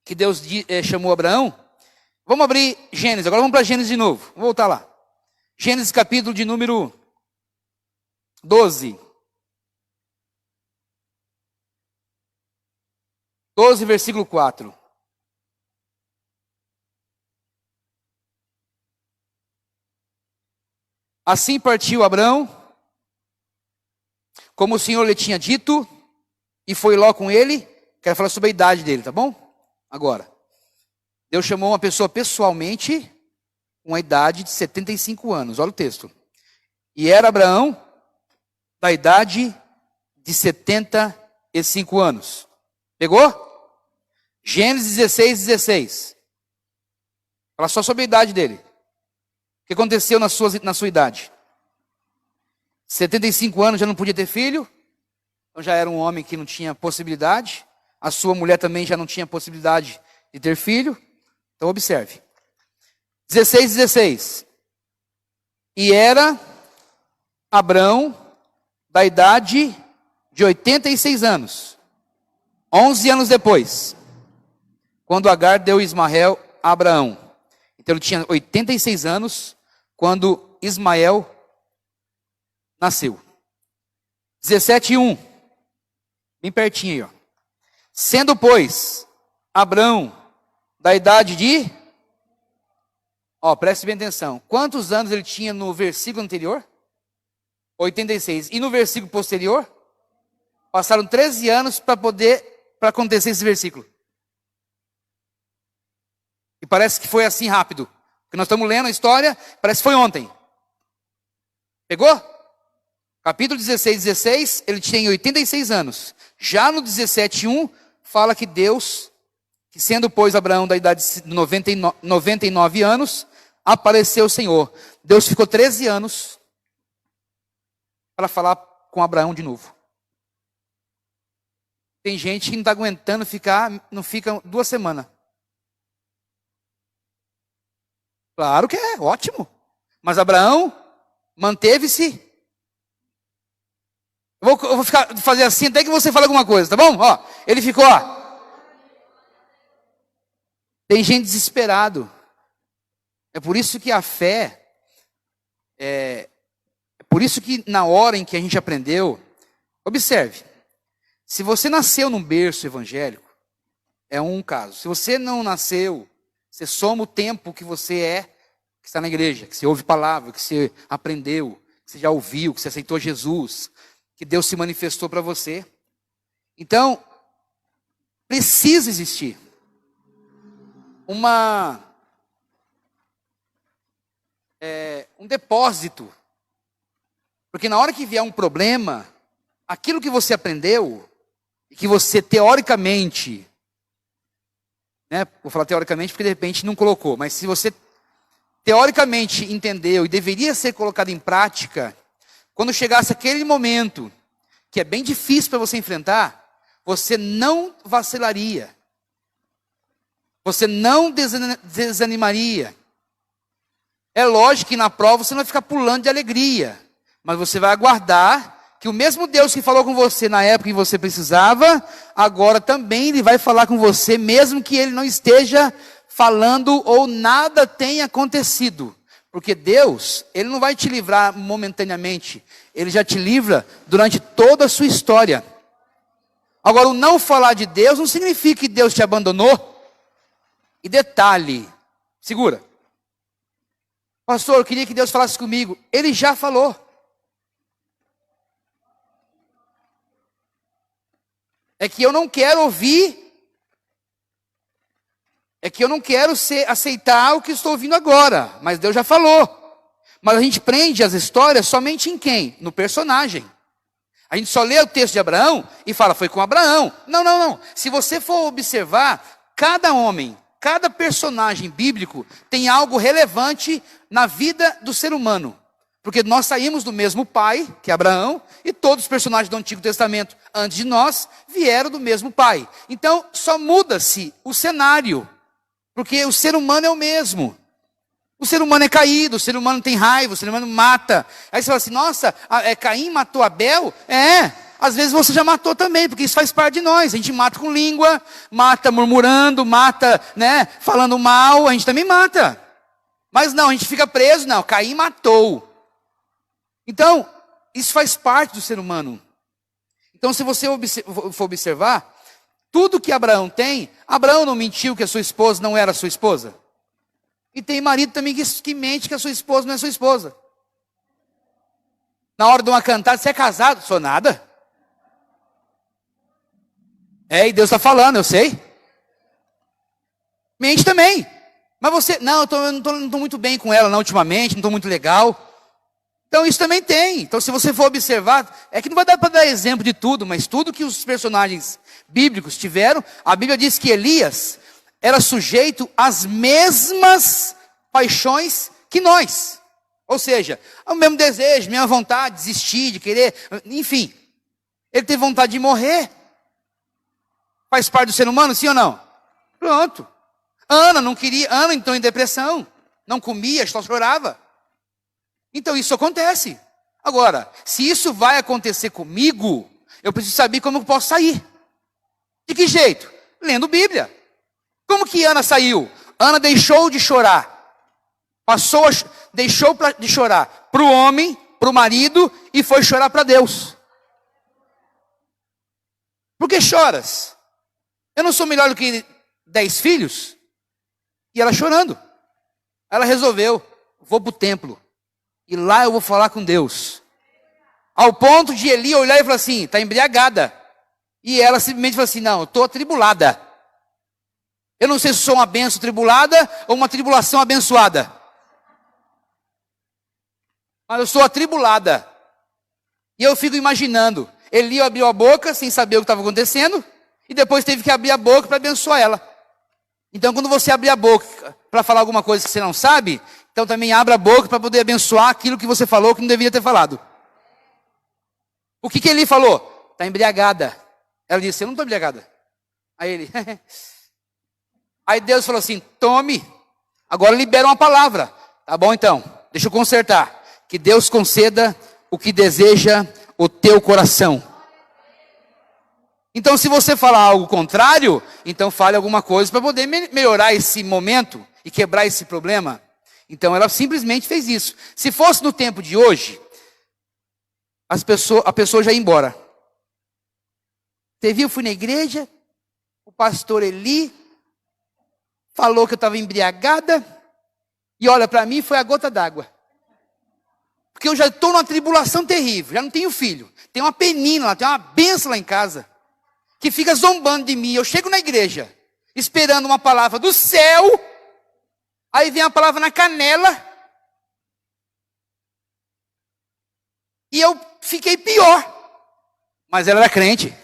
que Deus chamou Abraão, vamos abrir Gênesis, agora vamos para Gênesis de novo, vamos voltar lá. Gênesis capítulo de número 12. 12, versículo 4. Assim partiu Abraão, como o Senhor lhe tinha dito, e foi Ló com ele. Quero falar sobre a idade dele, tá bom? Agora, Deus chamou uma pessoa pessoalmente, com a idade de 75 anos, olha o texto. E era Abraão da idade de 75 anos. Pegou? Gênesis 16. Fala só sobre a idade dele. O que aconteceu na sua idade? 75 anos, já não podia ter filho. Então já era um homem que não tinha possibilidade. A sua mulher também já não tinha possibilidade de ter filho. Então observe. 16. E era Abrão da idade de 86 anos. 11 anos depois, quando Agar deu Ismael a Abraão. Então ele tinha 86 anos quando Ismael nasceu. 17:1. Bem pertinho aí, ó. Sendo, pois, Abrão da idade de... preste bem atenção. Quantos anos ele tinha no versículo anterior? 86. E no versículo posterior? Passaram 13 anos para acontecer esse versículo. E parece que foi assim rápido. Porque nós estamos lendo a história, parece que foi ontem. Pegou? Capítulo 16, ele tinha 86 anos. Já no 17:1, fala que Deus, que sendo, pois, Abraão da idade de 99 anos, apareceu o Senhor. Deus ficou 13 anos para falar com Abraão de novo. Tem gente que não está aguentando não fica 2 semanas. Claro que é, ótimo. Mas Abraão manteve-se. Eu vou fazer assim até que você fale alguma coisa, tá bom? Ele ficou, Tem gente desesperado. É por isso que a fé, é por isso que na hora em que a gente aprendeu, observe, se você nasceu num berço evangélico, é um caso. Se você não nasceu, você soma o tempo que você que está na igreja, que você ouve palavra, que você aprendeu, que você já ouviu, que você aceitou Jesus, que Deus se manifestou para você. Então, precisa existir um depósito. Porque na hora que vier um problema, aquilo que você aprendeu, e que você teoricamente, vou falar teoricamente porque de repente não colocou, mas se você teoricamente entendeu e deveria ser colocado em prática, quando chegasse aquele momento, que é bem difícil para você enfrentar, você não vacilaria. Você não desanimaria. É lógico que na prova você não vai ficar pulando de alegria, mas você vai aguardar que o mesmo Deus que falou com você na época que você precisava, agora também Ele vai falar com você, mesmo que Ele não esteja falando ou nada tenha acontecido. Porque Deus, Ele não vai te livrar momentaneamente, Ele já te livra durante toda a sua história. Agora, o não falar de Deus não significa que Deus te abandonou. E detalhe, segura. Pastor, eu queria que Deus falasse comigo. Ele já falou. É que eu não quero ouvir. É que eu não quero aceitar o que estou ouvindo agora. Mas Deus já falou. Mas a gente prende as histórias somente em quem? No personagem. A gente só lê o texto de Abraão e fala, foi com Abraão. Não. Se você for observar, cada homem, cada personagem bíblico tem algo relevante na vida do ser humano. Porque nós saímos do mesmo pai, que é Abraão, e todos os personagens do Antigo Testamento, antes de nós, vieram do mesmo pai. Então, só muda-se o cenário, porque o ser humano é o mesmo. O ser humano é caído, o ser humano tem raiva, o ser humano mata. Aí você fala assim, nossa, Caim matou Abel? Às vezes você já matou também, porque isso faz parte de nós. A gente mata com língua, mata murmurando, mata, falando mal, a gente também mata. Mas não, a gente fica preso, não, Caim matou. Então, isso faz parte do ser humano. Então, se você for observar, tudo que Abraão tem, Abraão não mentiu que a sua esposa não era sua esposa. E tem marido também que mente que a sua esposa não é sua esposa. Na hora de uma cantada, você é casado? Sou nada. E Deus está falando, eu sei. Mente também. Mas você, não estou muito bem com ela ultimamente, não estou muito legal. Então isso também tem. Então se você for observar, é que não vai dar para dar exemplo de tudo, mas tudo que os personagens bíblicos tiveram, a Bíblia diz que Elias era sujeito às mesmas paixões que nós. Ou seja, o mesmo desejo, a mesma vontade de desistir, de querer, enfim. Ele teve vontade de morrer. Faz parte do ser humano, sim ou não? Pronto. Ana não queria, Ana entrou em depressão. Não comia, só chorava. Então isso acontece. Agora, se isso vai acontecer comigo, eu preciso saber como eu posso sair. De que jeito? Lendo Bíblia. Como que Ana saiu? Ana deixou de chorar. Deixou de chorar para o homem, para o marido, e foi chorar para Deus. Por que choras? Eu não sou melhor do que 10 filhos? E ela chorando. Ela resolveu, vou para o templo. E lá eu vou falar com Deus. Ao ponto de Eli olhar e falar assim, está embriagada. E ela simplesmente falou assim, não, eu estou atribulada. Eu não sei se sou uma bênção tribulada ou uma tribulação abençoada. Mas eu sou atribulada. E eu fico imaginando, Eli abriu a boca sem saber o que estava acontecendo, e depois teve que abrir a boca para abençoar ela. Então quando você abrir a boca para falar alguma coisa que você não sabe, então também abra a boca para poder abençoar aquilo que você falou que não deveria ter falado. O que Eli falou? Está embriagada. Ela disse, eu não estou embriagada. Aí ele... Aí Deus falou assim, tome, agora libera uma palavra. Tá bom então, deixa eu consertar. Que Deus conceda o que deseja o teu coração. Então se você falar algo contrário, então fale alguma coisa para poder melhorar esse momento e quebrar esse problema. Então ela simplesmente fez isso. Se fosse no tempo de hoje, a pessoa já ia embora. Você viu, eu fui na igreja, o pastor Eli falou que eu estava embriagada, e olha, para mim foi a gota d'água. Porque eu já estou numa tribulação terrível, já não tenho filho. Tem uma penina lá, tem uma benção lá em casa, que fica zombando de mim. Eu chego na igreja, esperando uma palavra do céu, aí vem a palavra na canela, fiquei pior. Mas ela era crente.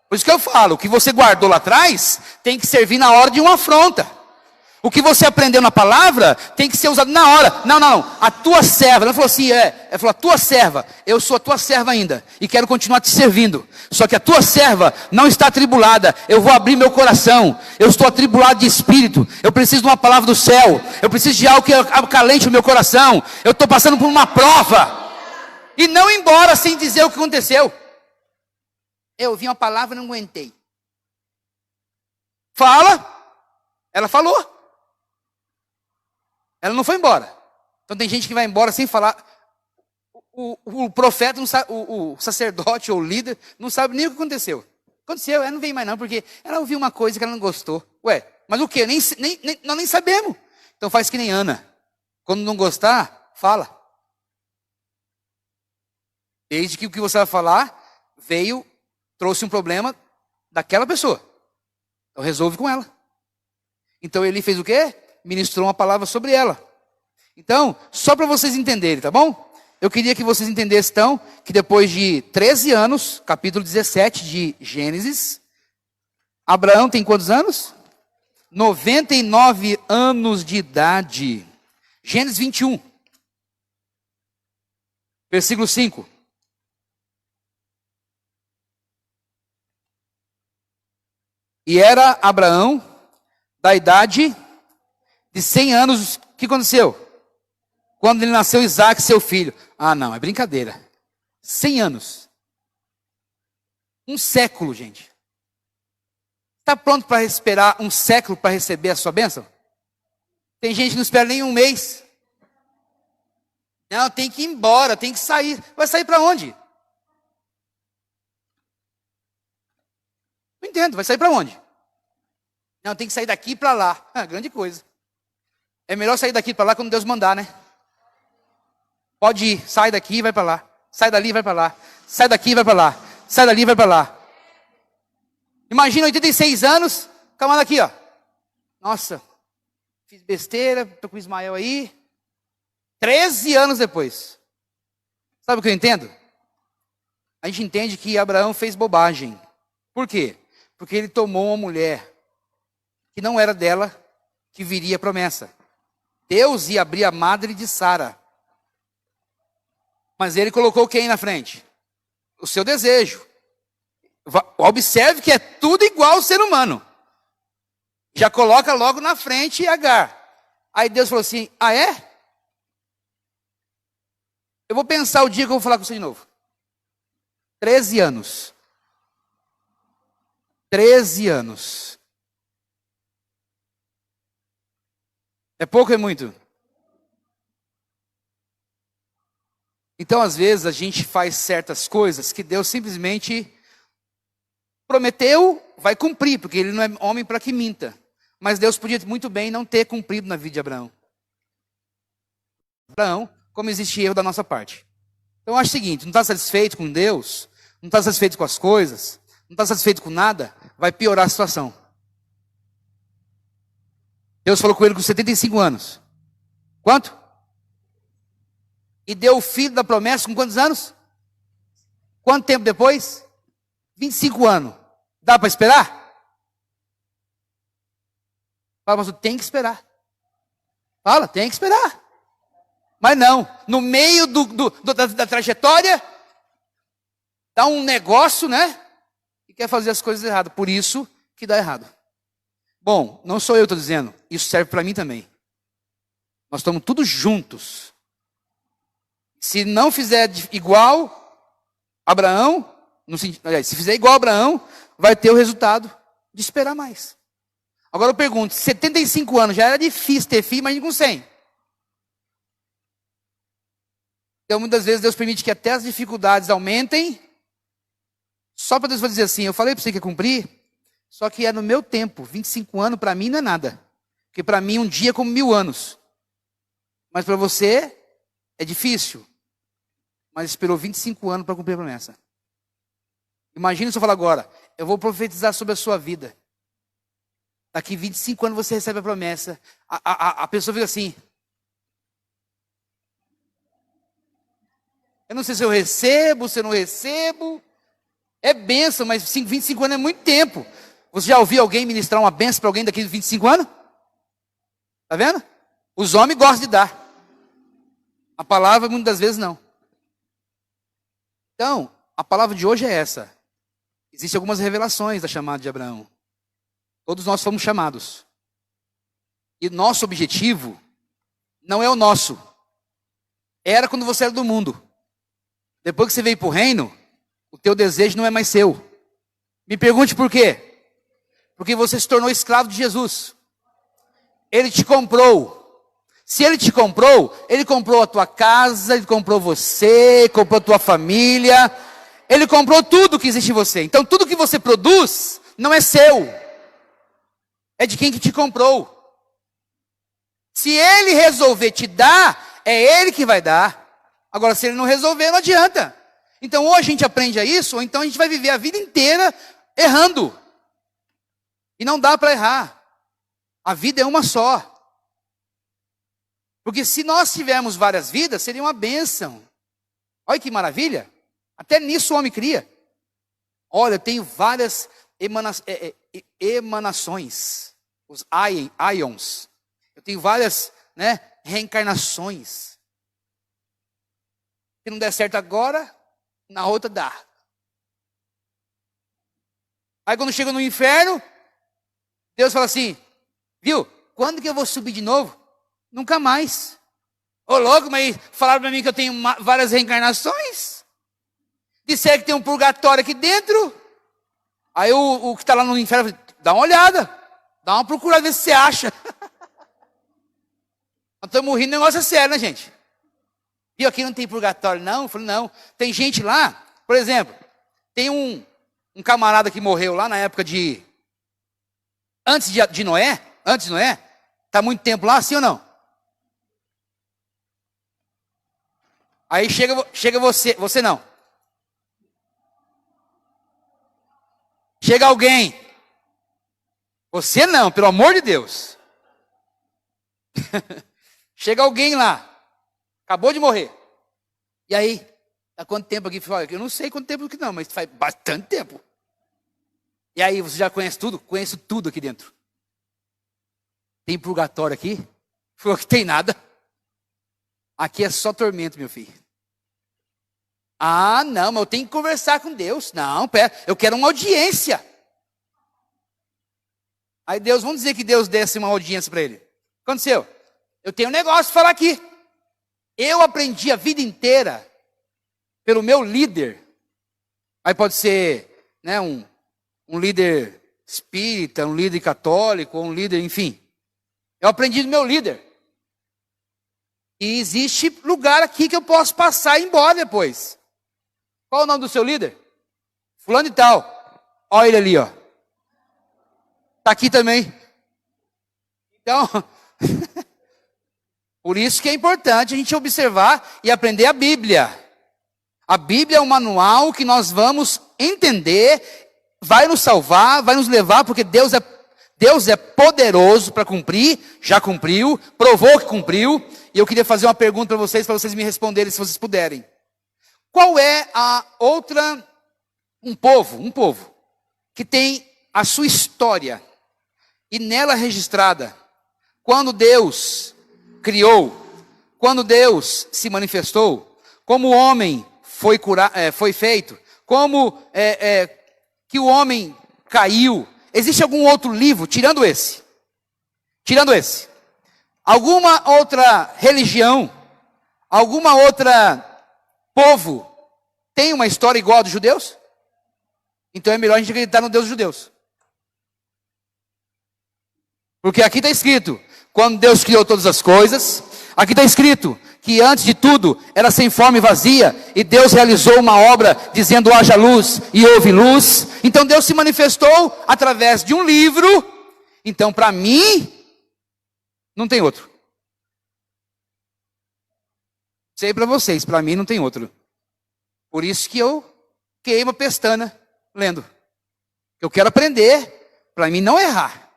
Por isso que eu falo, o que você guardou lá atrás, tem que servir na hora de uma afronta. O que você aprendeu na palavra, tem que ser usado na hora. Não, a tua serva, ela falou assim, ela falou, a tua serva, eu sou a tua serva ainda, e quero continuar te servindo. Só que a tua serva não está atribulada, eu vou abrir meu coração, eu estou atribulado de espírito, eu preciso de uma palavra do céu, eu preciso de algo que acalente o meu coração, eu estou passando por uma prova. E não ir embora sem dizer o que aconteceu. Eu ouvi uma palavra e não aguentei. Fala, ela falou. Ela não foi embora. Então tem gente que vai embora sem falar. O profeta, não sabe, o sacerdote ou o líder, não sabe nem o que aconteceu. Aconteceu, ela não veio mais não, porque ela ouviu uma coisa que ela não gostou. Ué, mas o quê? Nós nem sabemos. Então faz que nem Ana. Quando não gostar, fala. Desde que o que você vai falar trouxe um problema daquela pessoa. Então resolve com ela. Então ele fez o quê? Ministrou uma palavra sobre ela. Então, só para vocês entenderem, tá bom? Eu queria que vocês entendessem, então, que depois de 13 anos, capítulo 17 de Gênesis, Abraão tem quantos anos? 99 anos de idade. Gênesis 21, versículo 5. E era Abraão da idade de 100 anos, o que aconteceu? Quando ele nasceu Isaac, seu filho. Ah, não, é brincadeira. 100 anos. Um século, gente. Está pronto para esperar um século para receber a sua bênção? Tem gente que não espera nem um mês. Não, tem que ir embora, tem que sair. Vai sair para onde? Não entendo, vai sair para onde? Não, tem que sair daqui para lá. Ah, grande coisa. É melhor sair daqui para lá quando Deus mandar, né? Pode ir, sai daqui e vai para lá. Sai dali e vai para lá. Sai daqui e vai para lá. Sai dali e vai para lá. Imagina 86 anos, camarada aqui, ó. Nossa, fiz besteira, tô com o Ismael aí. 13 anos depois. Sabe o que eu entendo? A gente entende que Abraão fez bobagem. Por quê? Porque ele tomou uma mulher que não era dela, que viria a promessa. Deus ia abrir a madre de Sara. Mas ele colocou quem na frente? O seu desejo. Observe que é tudo igual ao ser humano. Já coloca logo na frente Agar. Aí Deus falou assim, ah é? Eu vou pensar o dia que eu vou falar com você de novo. 13 anos. 13 anos. É pouco ou é muito? Então, às vezes, a gente faz certas coisas que Deus simplesmente prometeu, vai cumprir, porque ele não é homem para que minta. Mas Deus podia muito bem não ter cumprido na vida de Abraão. Abraão, como existe erro da nossa parte. Então, eu acho o seguinte, não está satisfeito com Deus, não está satisfeito com as coisas, não está satisfeito com nada, vai piorar a situação. Deus falou com ele com 75 anos. Quanto? E deu o filho da promessa com quantos anos? Quanto tempo depois? 25 anos. Dá para esperar? Fala, mas tem que esperar. Fala, tem que esperar. Mas não, no meio da trajetória, dá um negócio, né? E quer fazer as coisas erradas. Por isso que dá errado. Bom, não sou eu que estou dizendo. Isso serve para mim também. Nós estamos todos juntos. Se não fizer igual Abraão, se fizer igual Abraão, vai ter o resultado de esperar mais. Agora eu pergunto, 75 anos, já era difícil ter filho, imagina com 100. Então muitas vezes Deus permite que até as dificuldades aumentem, só para Deus dizer assim, eu falei para você que ia cumprir, só que é no meu tempo, 25 anos para mim não é nada. Porque para mim um dia é como 1000 anos. Mas para você é difícil. Mas esperou 25 anos para cumprir a promessa. Imagina se eu falar agora, eu vou profetizar sobre a sua vida. Daqui 25 anos você recebe a promessa. A pessoa fica assim. Eu não sei se eu recebo, se eu não recebo. É bênção, mas 25 anos é muito tempo. Você já ouviu alguém ministrar uma bênção para alguém daqui de 25 anos? Está vendo? Os homens gostam de dar. A palavra, muitas das vezes, não. Então, a palavra de hoje é essa. Existem algumas revelações da chamada de Abraão. Todos nós fomos chamados. E nosso objetivo não é o nosso. Era quando você era do mundo. Depois que você veio para o reino, o teu desejo não é mais seu. Me pergunte por quê? Porque você se tornou escravo de Jesus. Ele te comprou. Se ele te comprou, ele comprou a tua casa, ele comprou você, comprou a tua família, ele comprou tudo que existe em você. Então tudo que você produz não é seu. É de quem que te comprou. Se ele resolver te dar, é ele que vai dar. Agora, se ele não resolver, não adianta. Então, ou a gente aprende a isso, ou então a gente vai viver a vida inteira errando. E não dá para errar. A vida é uma só. Porque se nós tivermos várias vidas, seria uma bênção. Olha que maravilha. Até nisso o homem cria. Olha, eu tenho várias emanações. Os ions. Eu tenho várias, reencarnações. Se não der certo agora, na outra dá. Aí quando chega no inferno, Deus fala assim, viu, quando que eu vou subir de novo? Nunca mais. Ô louco, mas falaram para mim que eu tenho várias reencarnações. Disseram que tem um purgatório aqui dentro. Aí o que está lá no inferno, dá uma olhada. Dá uma procurada, ver se você acha. Nós estamos rindo, o negócio é sério, né, gente? Viu, aqui não tem purgatório, não? Eu falei, não. Tem gente lá, por exemplo, tem um camarada que morreu lá na época de... Antes de Noé, está muito tempo lá, sim ou não? Aí chega você não. Chega alguém. Você não, pelo amor de Deus. Chega alguém lá. Acabou de morrer. E aí? Há quanto tempo aqui? Eu não sei quanto tempo que não, mas faz bastante tempo. E aí, você já conhece tudo? Conheço tudo aqui dentro. Tem purgatório aqui? Falou que tem nada. Aqui é só tormento, meu filho. Ah, não, mas eu tenho que conversar com Deus. Não, pera, eu quero uma audiência. Aí Deus, vamos dizer que Deus desse uma audiência para ele. O que aconteceu? Eu tenho um negócio para falar aqui. Eu aprendi a vida inteira pelo meu líder. Aí pode ser, um líder espírita, um líder católico, ou um líder, enfim. Eu aprendi do meu líder. E existe lugar aqui que eu posso passar e ir embora depois. Qual é o nome do seu líder? Fulano e tal. Olha ele ali, ó. Está aqui também. Então, por isso que é importante a gente observar e aprender a Bíblia. A Bíblia é um manual que nós vamos entender, vai nos salvar, vai nos levar, porque Deus é poderoso para cumprir, já cumpriu, provou que cumpriu. E eu queria fazer uma pergunta para vocês me responderem se vocês puderem. Qual é a outra, um povo, que tem a sua história, e nela registrada, quando Deus criou, quando Deus se manifestou, como o homem foi feito, como que o homem caiu. Existe algum outro livro, tirando esse? Alguma outra religião, alguma outra povo tem uma história igual a dos judeus? Então é melhor a gente acreditar no Deus dos judeus. Porque aqui está escrito, quando Deus criou todas as coisas, aqui está escrito que antes de tudo era sem forma e vazia, e Deus realizou uma obra dizendo haja luz e houve luz. Então Deus se manifestou através de um livro. Então para mim, não tem outro. Sei para vocês, para mim não tem outro. Por isso que eu queimo a pestana lendo. Eu quero aprender, para mim não errar.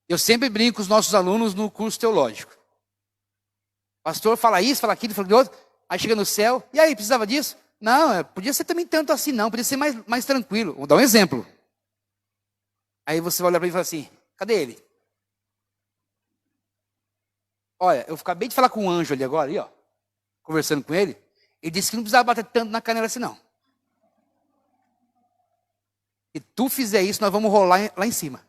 Eu sempre brinco com os nossos alunos no curso teológico. Pastor fala isso, fala aquilo, fala aquilo outro. Aí chega no céu, e aí, precisava disso? Não, podia ser também tanto assim não, podia ser mais tranquilo. Vou dar um exemplo. Aí você vai olhar para ele e falar assim, cadê ele? Olha, eu acabei de falar com um anjo ali agora, ó, conversando com ele, ele disse que não precisava bater tanto na canela assim não. Se tu fizer isso, nós vamos rolar lá em cima.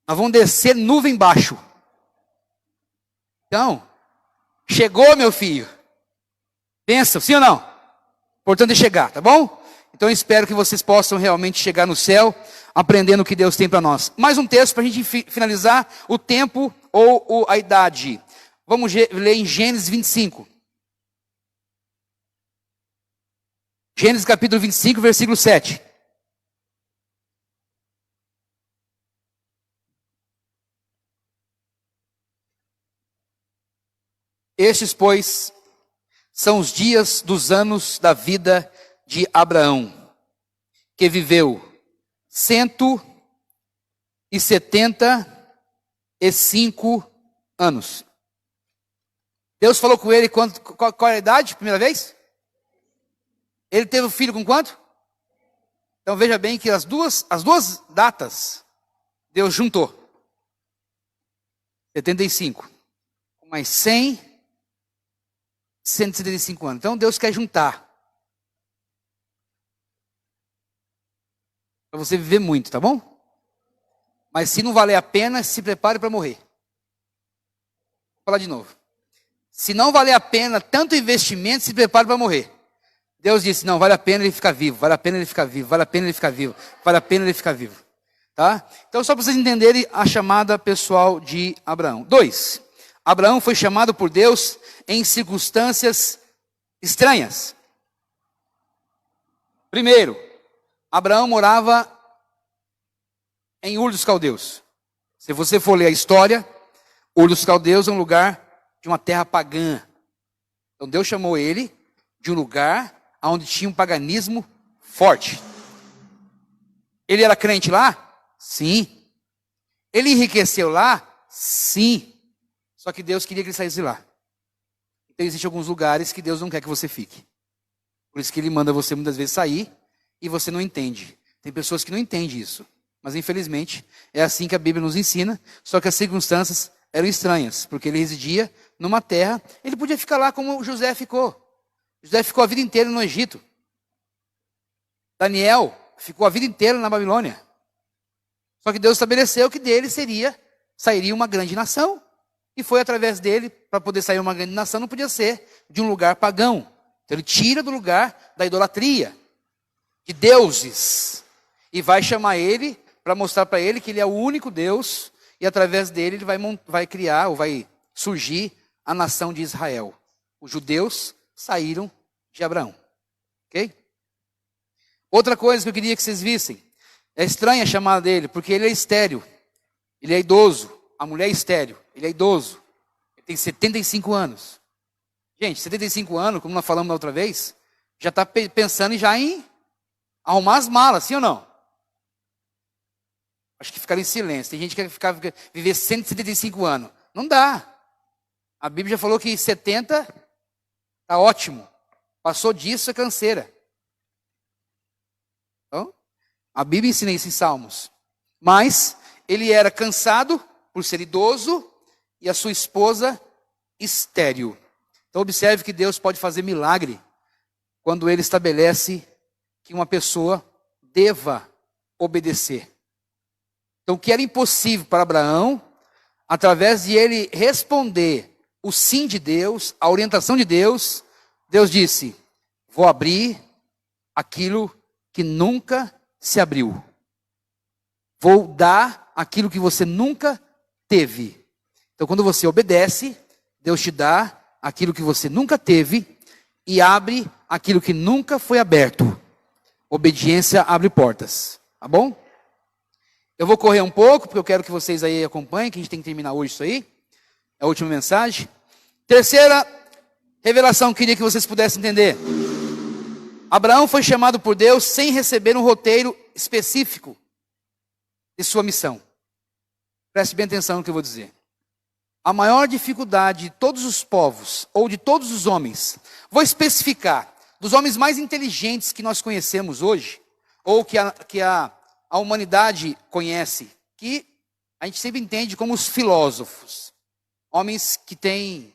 Nós vamos descer nuvem embaixo. Então, chegou, meu filho. Pensa, sim ou não? Importante é chegar, tá bom? Então eu espero que vocês possam realmente chegar no céu, aprendendo o que Deus tem para nós. Mais um texto para a gente finalizar o tempo ou a idade. Vamos ler em Gênesis 25. Gênesis capítulo 25, versículo 7. Estes, pois, são os dias dos anos da vida de Abraão, que viveu 175 anos. Deus falou com ele qual era a idade, primeira vez? Ele teve o filho com quanto? Então veja bem que as duas datas, Deus juntou. 75. Mais 100, 175 anos. Então Deus quer juntar. Para você viver muito, tá bom? Mas se não valer a pena, se prepare para morrer. Vou falar de novo. Se não valer a pena tanto investimento, se prepare para morrer. Deus disse, não, vale a pena ele ficar vivo, vale a pena ele ficar vivo, vale a pena ele ficar vivo, vale a pena ele ficar vivo. Tá? Então só para vocês entenderem a chamada pessoal de Abraão. 2. Abraão foi chamado por Deus em circunstâncias estranhas. Primeiro, Abraão morava em Ur dos Caldeus. Se você for ler a história, Ur dos Caldeus é um lugar de uma terra pagã. Então Deus chamou ele de um lugar onde tinha um paganismo forte. Ele era crente lá? Sim. Ele enriqueceu lá? Sim. Só que Deus queria que ele saísse de lá. Então existem alguns lugares que Deus não quer que você fique. Por isso que ele manda você muitas vezes sair e você não entende. Tem pessoas que não entendem isso. Mas infelizmente é assim que a Bíblia nos ensina. Só que as circunstâncias eram estranhas. Porque ele residia numa terra. Ele podia ficar lá como José ficou. José ficou a vida inteira no Egito. Daniel ficou a vida inteira na Babilônia. Só que Deus estabeleceu que dele sairia uma grande nação. E foi através dele, para poder sair uma grande nação, não podia ser de um lugar pagão. Então ele tira do lugar da idolatria, de deuses. E vai chamar ele, para mostrar para ele que ele é o único Deus. E através dele ele vai criar, ou vai surgir a nação de Israel. Os judeus saíram de Abraão. Ok? Outra coisa que eu queria que vocês vissem. É estranha a chamada dele, porque ele é estéril. Ele é idoso. A mulher é estéril. Ele é idoso. Ele tem 75 anos. Gente, 75 anos, como nós falamos da outra vez, já está pensando em arrumar as malas, sim ou não? Acho que ficaram em silêncio. Tem gente que quer viver 175 anos. Não dá. A Bíblia já falou que 70 está ótimo. Passou disso é canseira. Então, a Bíblia ensina isso em Salmos. Mas ele era cansado por ser idoso e a sua esposa estéril. Então observe que Deus pode fazer milagre quando ele estabelece que uma pessoa deva obedecer. Então o que era impossível para Abraão, através de ele responder o sim de Deus, a orientação de Deus, Deus disse, vou abrir aquilo que nunca se abriu. Vou dar aquilo que você nunca teve. Então quando você obedece, Deus te dá aquilo que você nunca teve e abre aquilo que nunca foi aberto. Obediência abre portas. Tá bom? Eu vou correr um pouco, porque eu quero que vocês aí acompanhem, que a gente tem que terminar hoje isso aí. É a última mensagem. Terceira revelação que eu queria que vocês pudessem entender. Abraão foi chamado por Deus sem receber um roteiro específico de sua missão. Preste bem atenção no que eu vou dizer. A maior dificuldade de todos os povos, ou de todos os homens, vou especificar, dos homens mais inteligentes que nós conhecemos hoje, ou que a humanidade conhece, que a gente sempre entende como os filósofos. Homens que têm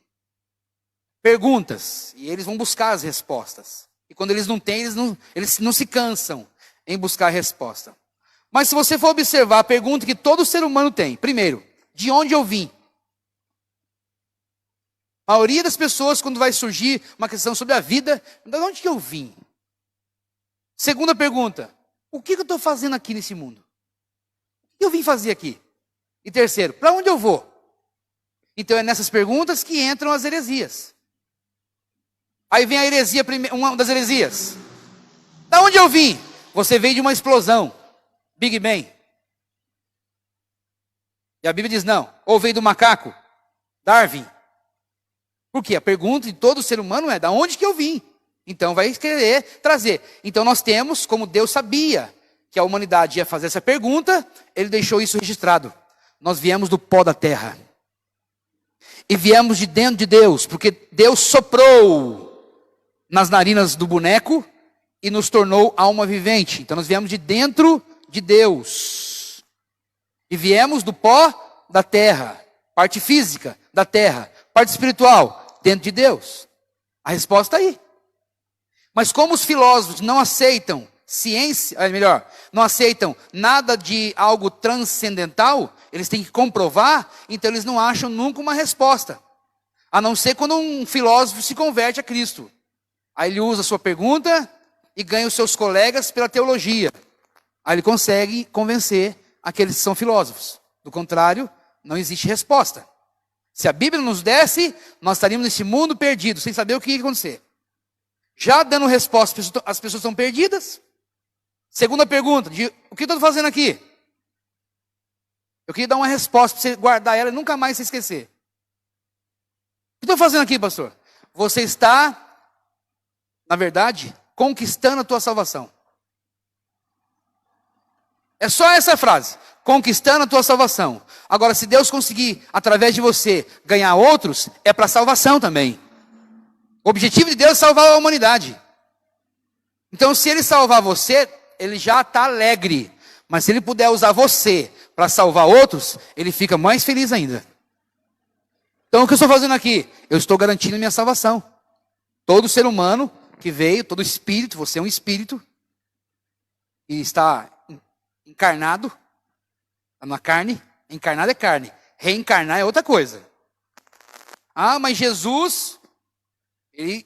perguntas, e eles vão buscar as respostas. E quando eles não têm, eles não se cansam em buscar a resposta. Mas se você for observar a pergunta que todo ser humano tem, primeiro, de onde eu vim? A maioria das pessoas, quando vai surgir uma questão sobre a vida, de onde que eu vim? Segunda pergunta, o que eu estou fazendo aqui nesse mundo? O que eu vim fazer aqui? E terceiro, para onde eu vou? Então é nessas perguntas que entram as heresias. Aí vem a heresia, uma das heresias. Da onde eu vim? Você veio de uma explosão, Big Bang. E a Bíblia diz não. Ou veio do macaco, Darwin. Por quê? A pergunta de todo ser humano é, da onde que eu vim? Então vai querer trazer. Então nós temos, como Deus sabia que a humanidade ia fazer essa pergunta, Ele deixou isso registrado. Nós viemos do pó da terra. E viemos de dentro de Deus, porque Deus soprou nas narinas do boneco e nos tornou alma vivente. Então nós viemos de dentro de Deus. E viemos do pó da terra, parte física da terra, parte espiritual, dentro de Deus. A resposta está aí. Mas como os filósofos não aceitam ciência, não aceitam nada de algo transcendental, eles têm que comprovar, então eles não acham nunca uma resposta. A não ser quando um filósofo se converte a Cristo. Aí ele usa a sua pergunta e ganha os seus colegas pela teologia. Aí ele consegue convencer aqueles que são filósofos. Do contrário, não existe resposta. Se a Bíblia nos desse, nós estaríamos nesse mundo perdido, sem saber o que ia acontecer. Já dando resposta, as pessoas estão perdidas. Segunda pergunta, o que eu estou fazendo aqui? Eu queria dar uma resposta para você guardar ela e nunca mais se esquecer. O que eu estou fazendo aqui, pastor? Você está, na verdade, conquistando a tua salvação. É só essa frase, conquistando a tua salvação. Agora, se Deus conseguir, através de você, ganhar outros, é para salvação também. O objetivo de Deus é salvar a humanidade. Então, se Ele salvar você, Ele já está alegre. Mas se Ele puder usar você para salvar outros, Ele fica mais feliz ainda. Então, o que eu estou fazendo aqui? Eu estou garantindo minha salvação. Todo ser humano que veio, todo espírito, você é um espírito, e está encarnado, na carne, encarnado é carne, reencarnar é outra coisa. Ah, mas Jesus, ele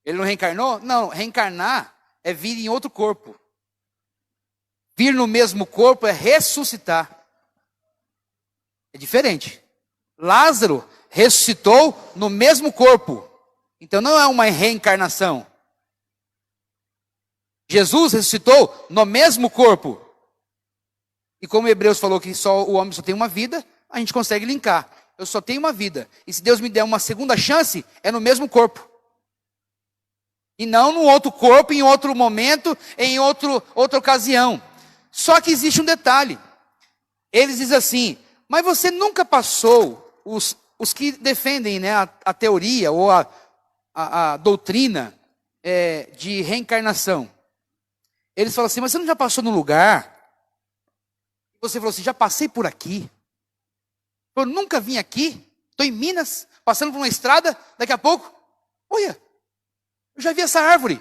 não reencarnou? Não, reencarnar é vir em outro corpo. Vir no mesmo corpo é ressuscitar. É diferente. Lázaro ressuscitou no mesmo corpo. Então não é uma reencarnação. Jesus ressuscitou no mesmo corpo. E como Hebreus falou que o homem só tem uma vida, a gente consegue linkar. Eu só tenho uma vida. E se Deus me der uma segunda chance, é no mesmo corpo. E não no outro corpo, em outro momento, em outra ocasião. Só que existe um detalhe. Eles dizem assim, mas você nunca passou, os que defendem, né, a teoria ou a doutrina de reencarnação. Eles falam assim, mas você não já passou num lugar? Você falou assim, já passei por aqui. Eu nunca vim aqui. Estou em Minas, passando por uma estrada, daqui a pouco, olha, eu já vi essa árvore.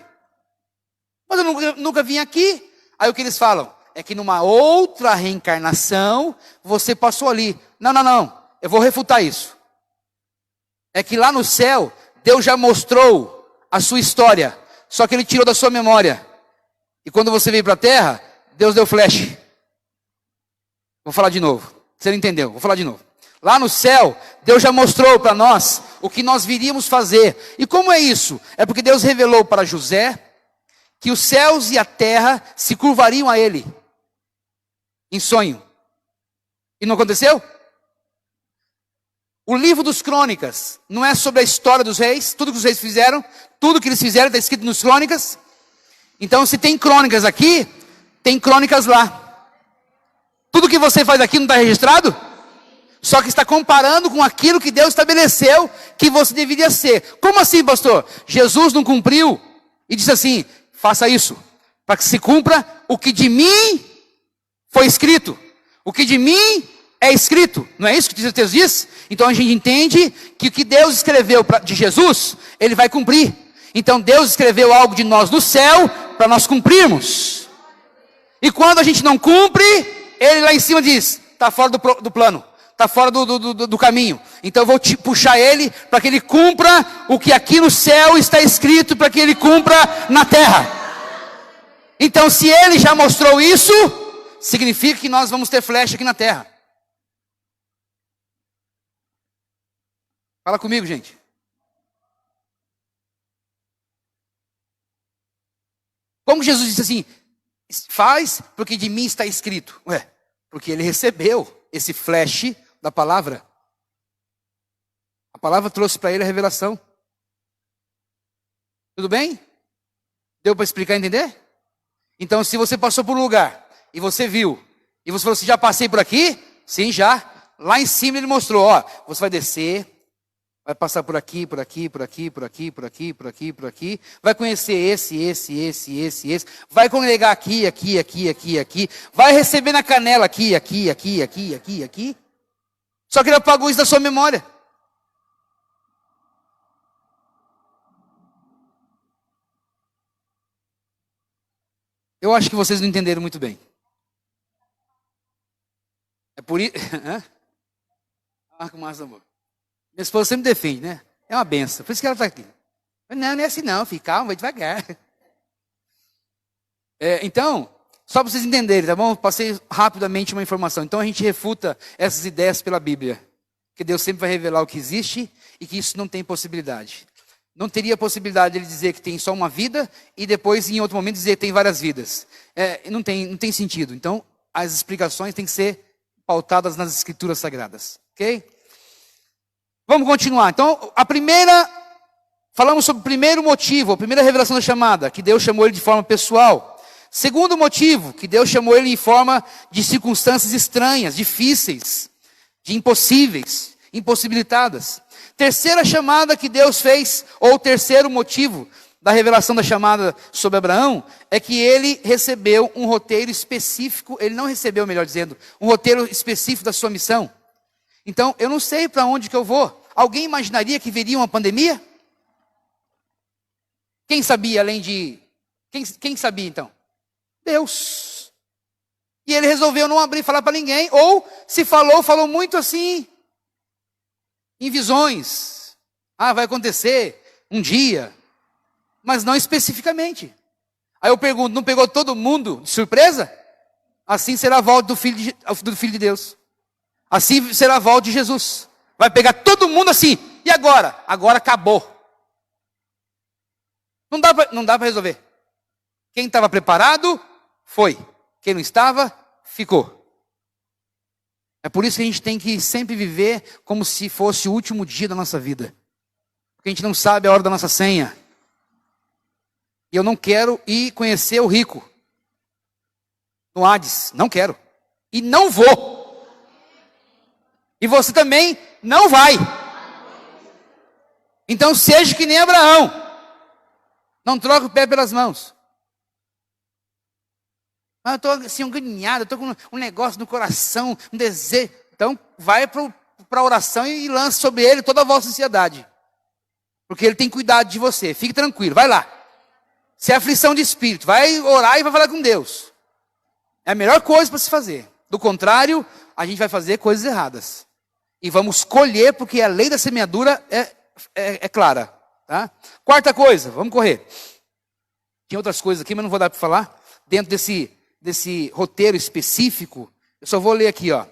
Mas eu nunca vim aqui. Aí o que eles falam? É que numa outra reencarnação, você passou ali. Não, eu vou refutar isso. É que lá no céu, Deus já mostrou a sua história, só que Ele tirou da sua memória. E quando você veio para a terra, Deus deu flash. Vou falar de novo. Você não entendeu? Vou falar de novo. Lá no céu, Deus já mostrou para nós o que nós viríamos fazer. E como é isso? É porque Deus revelou para José que os céus e a terra se curvariam a Ele. Em sonho. E não aconteceu? O livro dos Crônicas não é sobre a história dos reis, tudo que os reis fizeram, tudo que eles fizeram está escrito nos Crônicas. Então, se tem crônicas aqui, tem crônicas lá. Tudo que você faz aqui não está registrado? Só que está comparando com aquilo que Deus estabeleceu que você deveria ser. Como assim, pastor? Jesus não cumpriu e disse assim: faça isso, para que se cumpra o que de mim foi escrito. O que de mim é escrito. Não é isso que o texto diz? Então a gente entende que o que Deus escreveu de Jesus, Ele vai cumprir. Então Deus escreveu algo de nós no céu para nós cumprirmos. E quando a gente não cumpre, Ele lá em cima diz: está fora do plano. Está fora do caminho. Então eu vou te puxar ele para que ele cumpra o que aqui no céu está escrito, para que ele cumpra na terra. Então se ele já mostrou isso, significa que nós vamos ter flecha aqui na terra. Fala comigo, gente. Como Jesus disse assim: faz porque de mim está escrito. Ué, porque ele recebeu esse flash da palavra. A palavra trouxe para ele a revelação. Tudo bem? Deu para explicar e entender? Então, se você passou por um lugar e você viu, e você falou assim: já passei por aqui? Sim, já. Lá em cima ele mostrou: ó, você vai descer, vai passar por aqui, por aqui, por aqui, por aqui, por aqui, por aqui, por aqui. Vai conhecer esse. Vai congregar aqui. Vai receber na canela aqui. Só que ele apagou isso da sua memória. Eu acho que vocês não entenderam muito bem. É por isso... Ah, com mais amor. Minha esposa sempre defende, né? É uma benção. Por isso que ela está aqui. Não é assim não, filho. Calma, vai devagar. Então, só para vocês entenderem, tá bom? Passei rapidamente uma informação. Então a gente refuta essas ideias pela Bíblia. Que Deus sempre vai revelar o que existe e que isso não tem possibilidade. Não teria possibilidade de ele dizer que tem só uma vida e depois em outro momento dizer que tem várias vidas. Não tem sentido. Então as explicações têm que ser pautadas nas escrituras sagradas. Ok? Vamos continuar. Então, falamos sobre o primeiro motivo, a primeira revelação da chamada, que Deus chamou ele de forma pessoal. Segundo motivo, que Deus chamou ele em forma de circunstâncias estranhas, difíceis, de impossíveis, impossibilitadas. Terceira chamada que Deus fez, ou terceiro motivo da revelação da chamada sobre Abraão, é que ele recebeu um roteiro específico, ele não recebeu, melhor dizendo, um roteiro específico da sua missão. Então, eu não sei para onde que eu vou. Alguém imaginaria que viria uma pandemia? Quem sabia além de... Quem sabia então? Deus. E ele resolveu não abrir e falar para ninguém. Ou, se falou muito assim, em visões. Ah, vai acontecer um dia. Mas não especificamente. Aí eu pergunto, não pegou todo mundo de surpresa? Assim será a volta do Filho de Deus. Assim será a volta de Jesus. Vai pegar todo mundo assim. E agora? Agora acabou. Não dá para resolver. Quem estava preparado, foi. Quem não estava, ficou. É por isso que a gente tem que sempre viver como se fosse o último dia da nossa vida. Porque a gente não sabe a hora da nossa senha. E eu não quero ir conhecer o rico no Hades. Não quero. E não vou. E você também não vai. Então seja que nem Abraão. Não troque o pé pelas mãos. Eu estou assim, agoniado, estou com um negócio no coração, um desejo. Então vai para a oração e lance sobre ele toda a vossa ansiedade. Porque ele tem cuidado de você. Fique tranquilo, vai lá. Se é aflição de espírito, vai orar e vai falar com Deus. É a melhor coisa para se fazer. Do contrário, a gente vai fazer coisas erradas. E vamos colher, porque a lei da semeadura é clara. Tá? Quarta coisa, vamos correr. Tem outras coisas aqui, mas não vou dar para falar. Dentro desse roteiro específico, eu só vou ler aqui. Ó.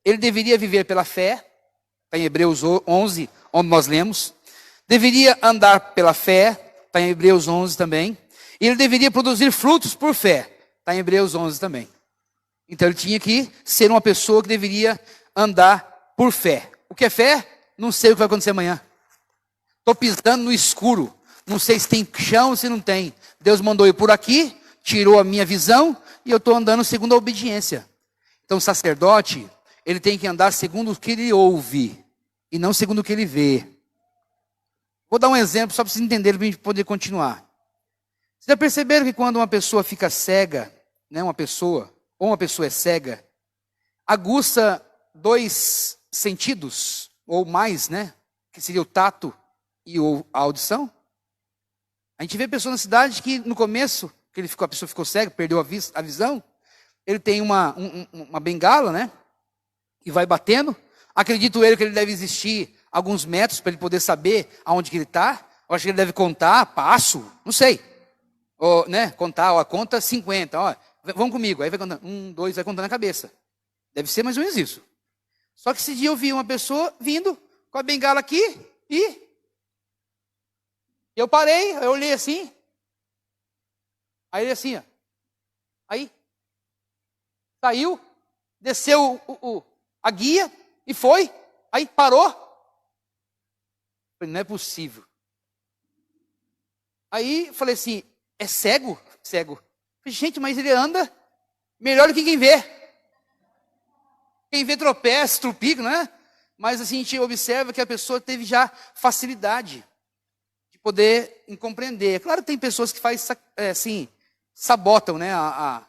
Ele deveria viver pela fé, está em Hebreus 11, onde nós lemos. Deveria andar pela fé, está em Hebreus 11 também. E ele deveria produzir frutos por fé, está em Hebreus 11 também. Então ele tinha que ser uma pessoa que deveria andar por fé. O que é fé? Não sei o que vai acontecer amanhã. Estou pisando no escuro. Não sei se tem chão ou se não tem. Deus mandou ir por aqui, tirou a minha visão e eu estou andando segundo a obediência. Então o sacerdote, ele tem que andar segundo o que ele ouve e não segundo o que ele vê. Vou dar um exemplo só para vocês entenderem, para a gente poder continuar. Vocês já perceberam que quando uma pessoa fica cega, né, uma pessoa é cega, aguça 2 sentidos, ou mais, né? Que seria o tato e a audição. A gente vê pessoas na cidade que no começo, que a pessoa ficou cega, perdeu a visão, ele tem uma bengala, né? E vai batendo. Acredito eu que ele deve existir alguns metros para ele poder saber aonde que ele está. Eu acho que ele deve contar passo, não sei. Ou, né? Contar, ó, conta 50, ó, vão comigo. Aí vai contando, 1, 2, vai contando na cabeça. Deve ser mais ou menos isso. Só que esse dia eu vi uma pessoa vindo com a bengala aqui e eu parei, eu olhei assim. Aí ele assim, ó. Aí saiu, desceu a guia e foi. Aí parou. Falei, não é possível. Aí falei assim, é cego? Cego. Falei, gente, mas ele anda melhor do que quem vê. Quem vê tropeça, trupica, não é? Mas assim, a gente observa que a pessoa teve já facilidade de poder compreender. Claro que tem pessoas que fazem assim, sabotam, né, a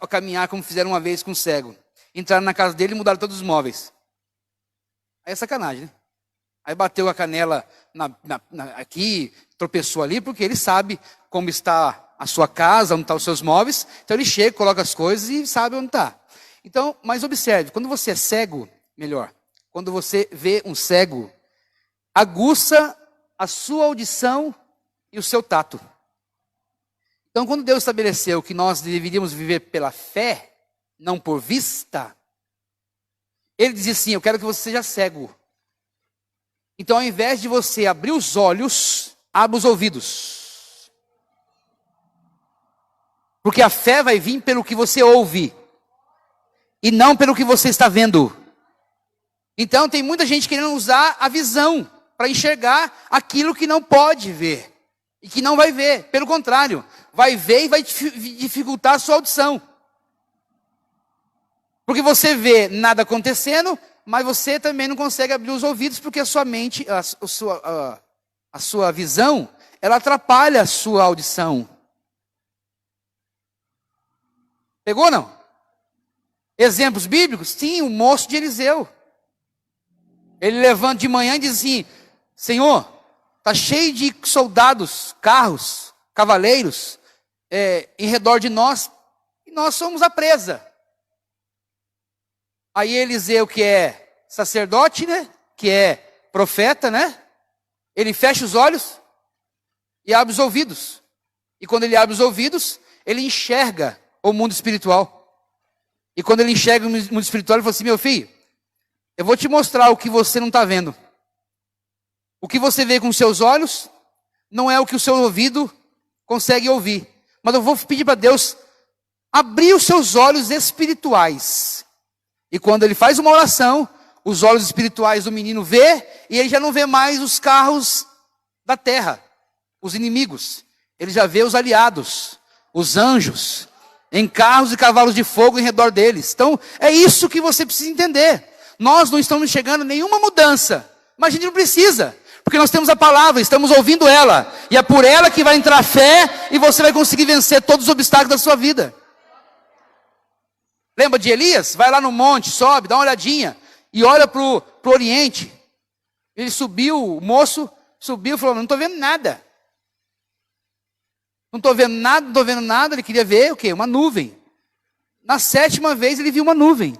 caminhar como fizeram uma vez com o cego. Entraram na casa dele e mudaram todos os móveis. Aí é sacanagem, né? Aí bateu a canela aqui, tropeçou ali, porque ele sabe como está a sua casa, onde estão os seus móveis. Então ele chega, coloca as coisas e sabe onde está. Então, mas observe, quando você é cego, melhor, quando você vê um cego, aguça a sua audição e o seu tato. Então, quando Deus estabeleceu que nós deveríamos viver pela fé, não por vista, Ele dizia assim, eu quero que você seja cego. Então, ao invés de você abrir os olhos, abra os ouvidos. Porque a fé vai vir pelo que você ouve, e não pelo que você está vendo. Então, tem muita gente querendo usar a visão para enxergar aquilo que não pode ver. E que não vai ver. Pelo contrário, vai ver e vai dificultar a sua audição. Porque você vê nada acontecendo, mas você também não consegue abrir os ouvidos, porque a sua mente, a sua visão, ela atrapalha a sua audição. Pegou ou não? Exemplos bíblicos? Sim, o moço de Eliseu. Ele levanta de manhã e diz assim, Senhor, está cheio de soldados, carros, cavaleiros, em redor de nós, e nós somos a presa. Aí Eliseu, que é sacerdote, né? Que é profeta, né? Ele fecha os olhos e abre os ouvidos. E quando ele abre os ouvidos, ele enxerga o mundo espiritual. E quando ele enxerga o mundo espiritual, ele fala assim, meu filho, eu vou te mostrar o que você não está vendo. O que você vê com os seus olhos, não é o que o seu ouvido consegue ouvir. Mas eu vou pedir para Deus abrir os seus olhos espirituais. E quando ele faz uma oração, os olhos espirituais do menino vê, e ele já não vê mais os carros da terra, os inimigos. Ele já vê os aliados, os anjos, em carros e cavalos de fogo em redor deles. Então, é isso que você precisa entender. Nós não estamos chegando a nenhuma mudança, mas a gente não precisa, porque nós temos a palavra, estamos ouvindo ela, e é por ela que vai entrar a fé, e você vai conseguir vencer todos os obstáculos da sua vida. Lembra de Elias? Vai lá no monte, sobe, dá uma olhadinha, e olha para o oriente. Ele subiu, o moço subiu e falou, não estou vendo nada. Não estou vendo nada, não estou vendo nada. Ele queria ver o quê? Uma nuvem. Na 7ª vez ele viu uma nuvem.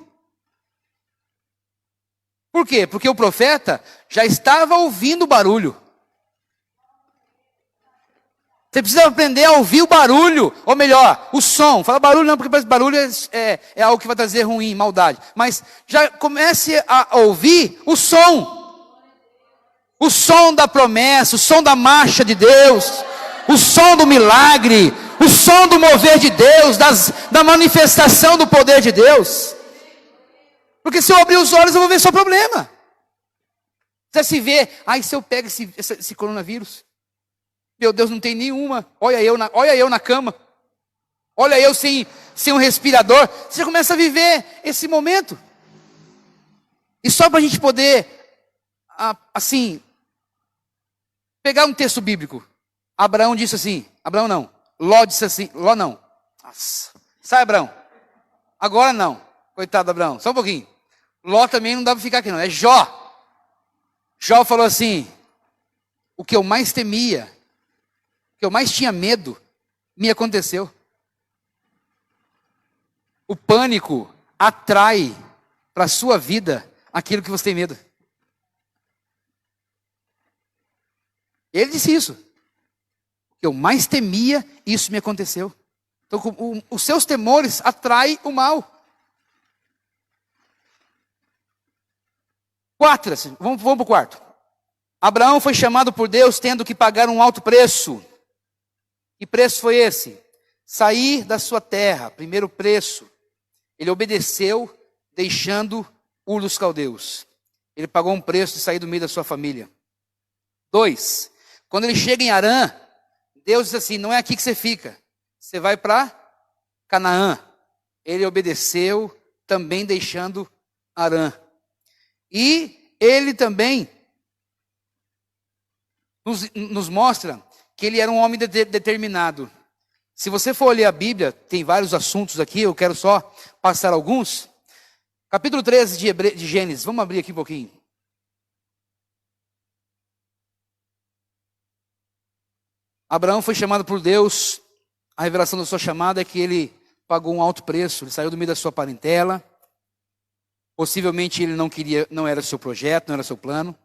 Por quê? Porque o profeta já estava ouvindo o barulho. Você precisa aprender a ouvir o barulho, ou melhor, o som. Fala barulho não, porque barulho é algo que vai trazer ruim, maldade. Mas já comece a ouvir o som. O som da promessa, o som da marcha de Deus. O som do milagre, o som do mover de Deus, da manifestação do poder de Deus. Porque se eu abrir os olhos, eu vou ver só problema. Você se vê, se eu pego esse coronavírus, meu Deus, não tem nenhuma, olha eu na cama, olha eu sem um respirador, você começa a viver esse momento. E só para a gente poder, assim, pegar um texto bíblico. Abraão disse assim, Abraão não, Ló disse assim, Ló não. Nossa, sai Abraão, agora não, coitado do Abraão, só um pouquinho. Ló também não dá para ficar aqui não, é Jó. Jó falou assim, o que eu mais temia, o que eu mais tinha medo, me aconteceu. O pânico atrai para a sua vida aquilo que você tem medo. Ele disse isso. O que eu mais temia, isso me aconteceu. Então, os seus temores atraem o mal. 4, assim, vamos para o quarto. Abraão foi chamado por Deus tendo que pagar um alto preço. Que preço foi esse? Sair da sua terra, primeiro preço. Ele obedeceu, deixando Ur dos Caldeus. Ele pagou um preço de sair do meio da sua família. 2, quando ele chega em Harã, Deus diz assim, não é aqui que você fica. Você vai para Canaã. Ele obedeceu, também deixando Harã. E ele também nos mostra que ele era um homem determinado. Se você for ler a Bíblia, tem vários assuntos aqui, eu quero só passar alguns. Capítulo 13 de Gênesis, vamos abrir aqui um pouquinho. Abraão foi chamado por Deus, a revelação da sua chamada é que ele pagou um alto preço, ele saiu do meio da sua parentela. Possivelmente ele não queria, não era seu projeto, não era seu plano.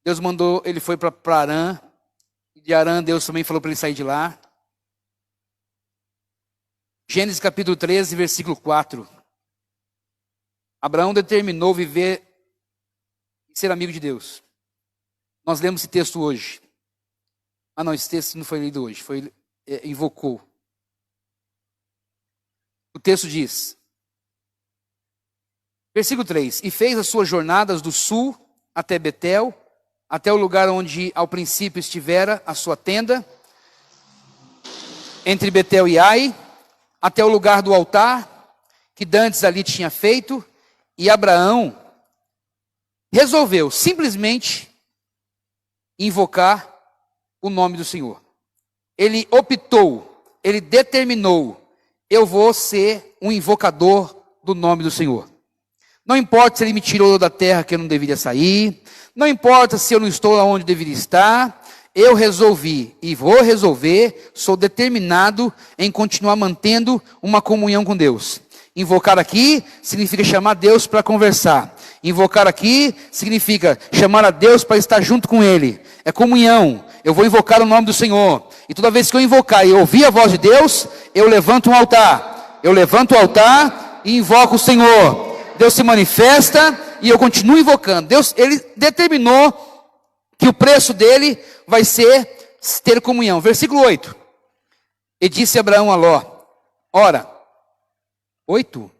Deus mandou, ele foi para Harã. De Harã, Deus também falou para ele sair de lá. Gênesis capítulo 13, versículo 4. Abraão determinou viver e ser amigo de Deus. Nós lemos esse texto hoje. Ah não, esse texto não foi lido hoje, invocou. O texto diz, versículo 3, e fez as suas jornadas do sul até Betel, até o lugar onde ao princípio estivera a sua tenda, entre Betel e Ai, até o lugar do altar, que dantes ali tinha feito, e Abraão resolveu simplesmente invocar o nome do Senhor. Ele optou, ele determinou, eu vou ser um invocador do nome do Senhor. Não importa se ele me tirou da terra que eu não deveria sair, não importa se eu não estou onde deveria estar, eu resolvi e vou resolver, sou determinado em continuar mantendo uma comunhão com Deus. Invocar aqui significa chamar Deus para conversar. Invocar aqui significa chamar a Deus para estar junto com Ele. É comunhão. Eu vou invocar o nome do Senhor. E toda vez que eu invocar e ouvir a voz de Deus, eu levanto um altar. Eu levanto o altar e invoco o Senhor. Deus se manifesta e eu continuo invocando. Deus, Ele determinou que o preço dele vai ser ter comunhão. Versículo 8. E disse Abraão a Ló, ora, 8?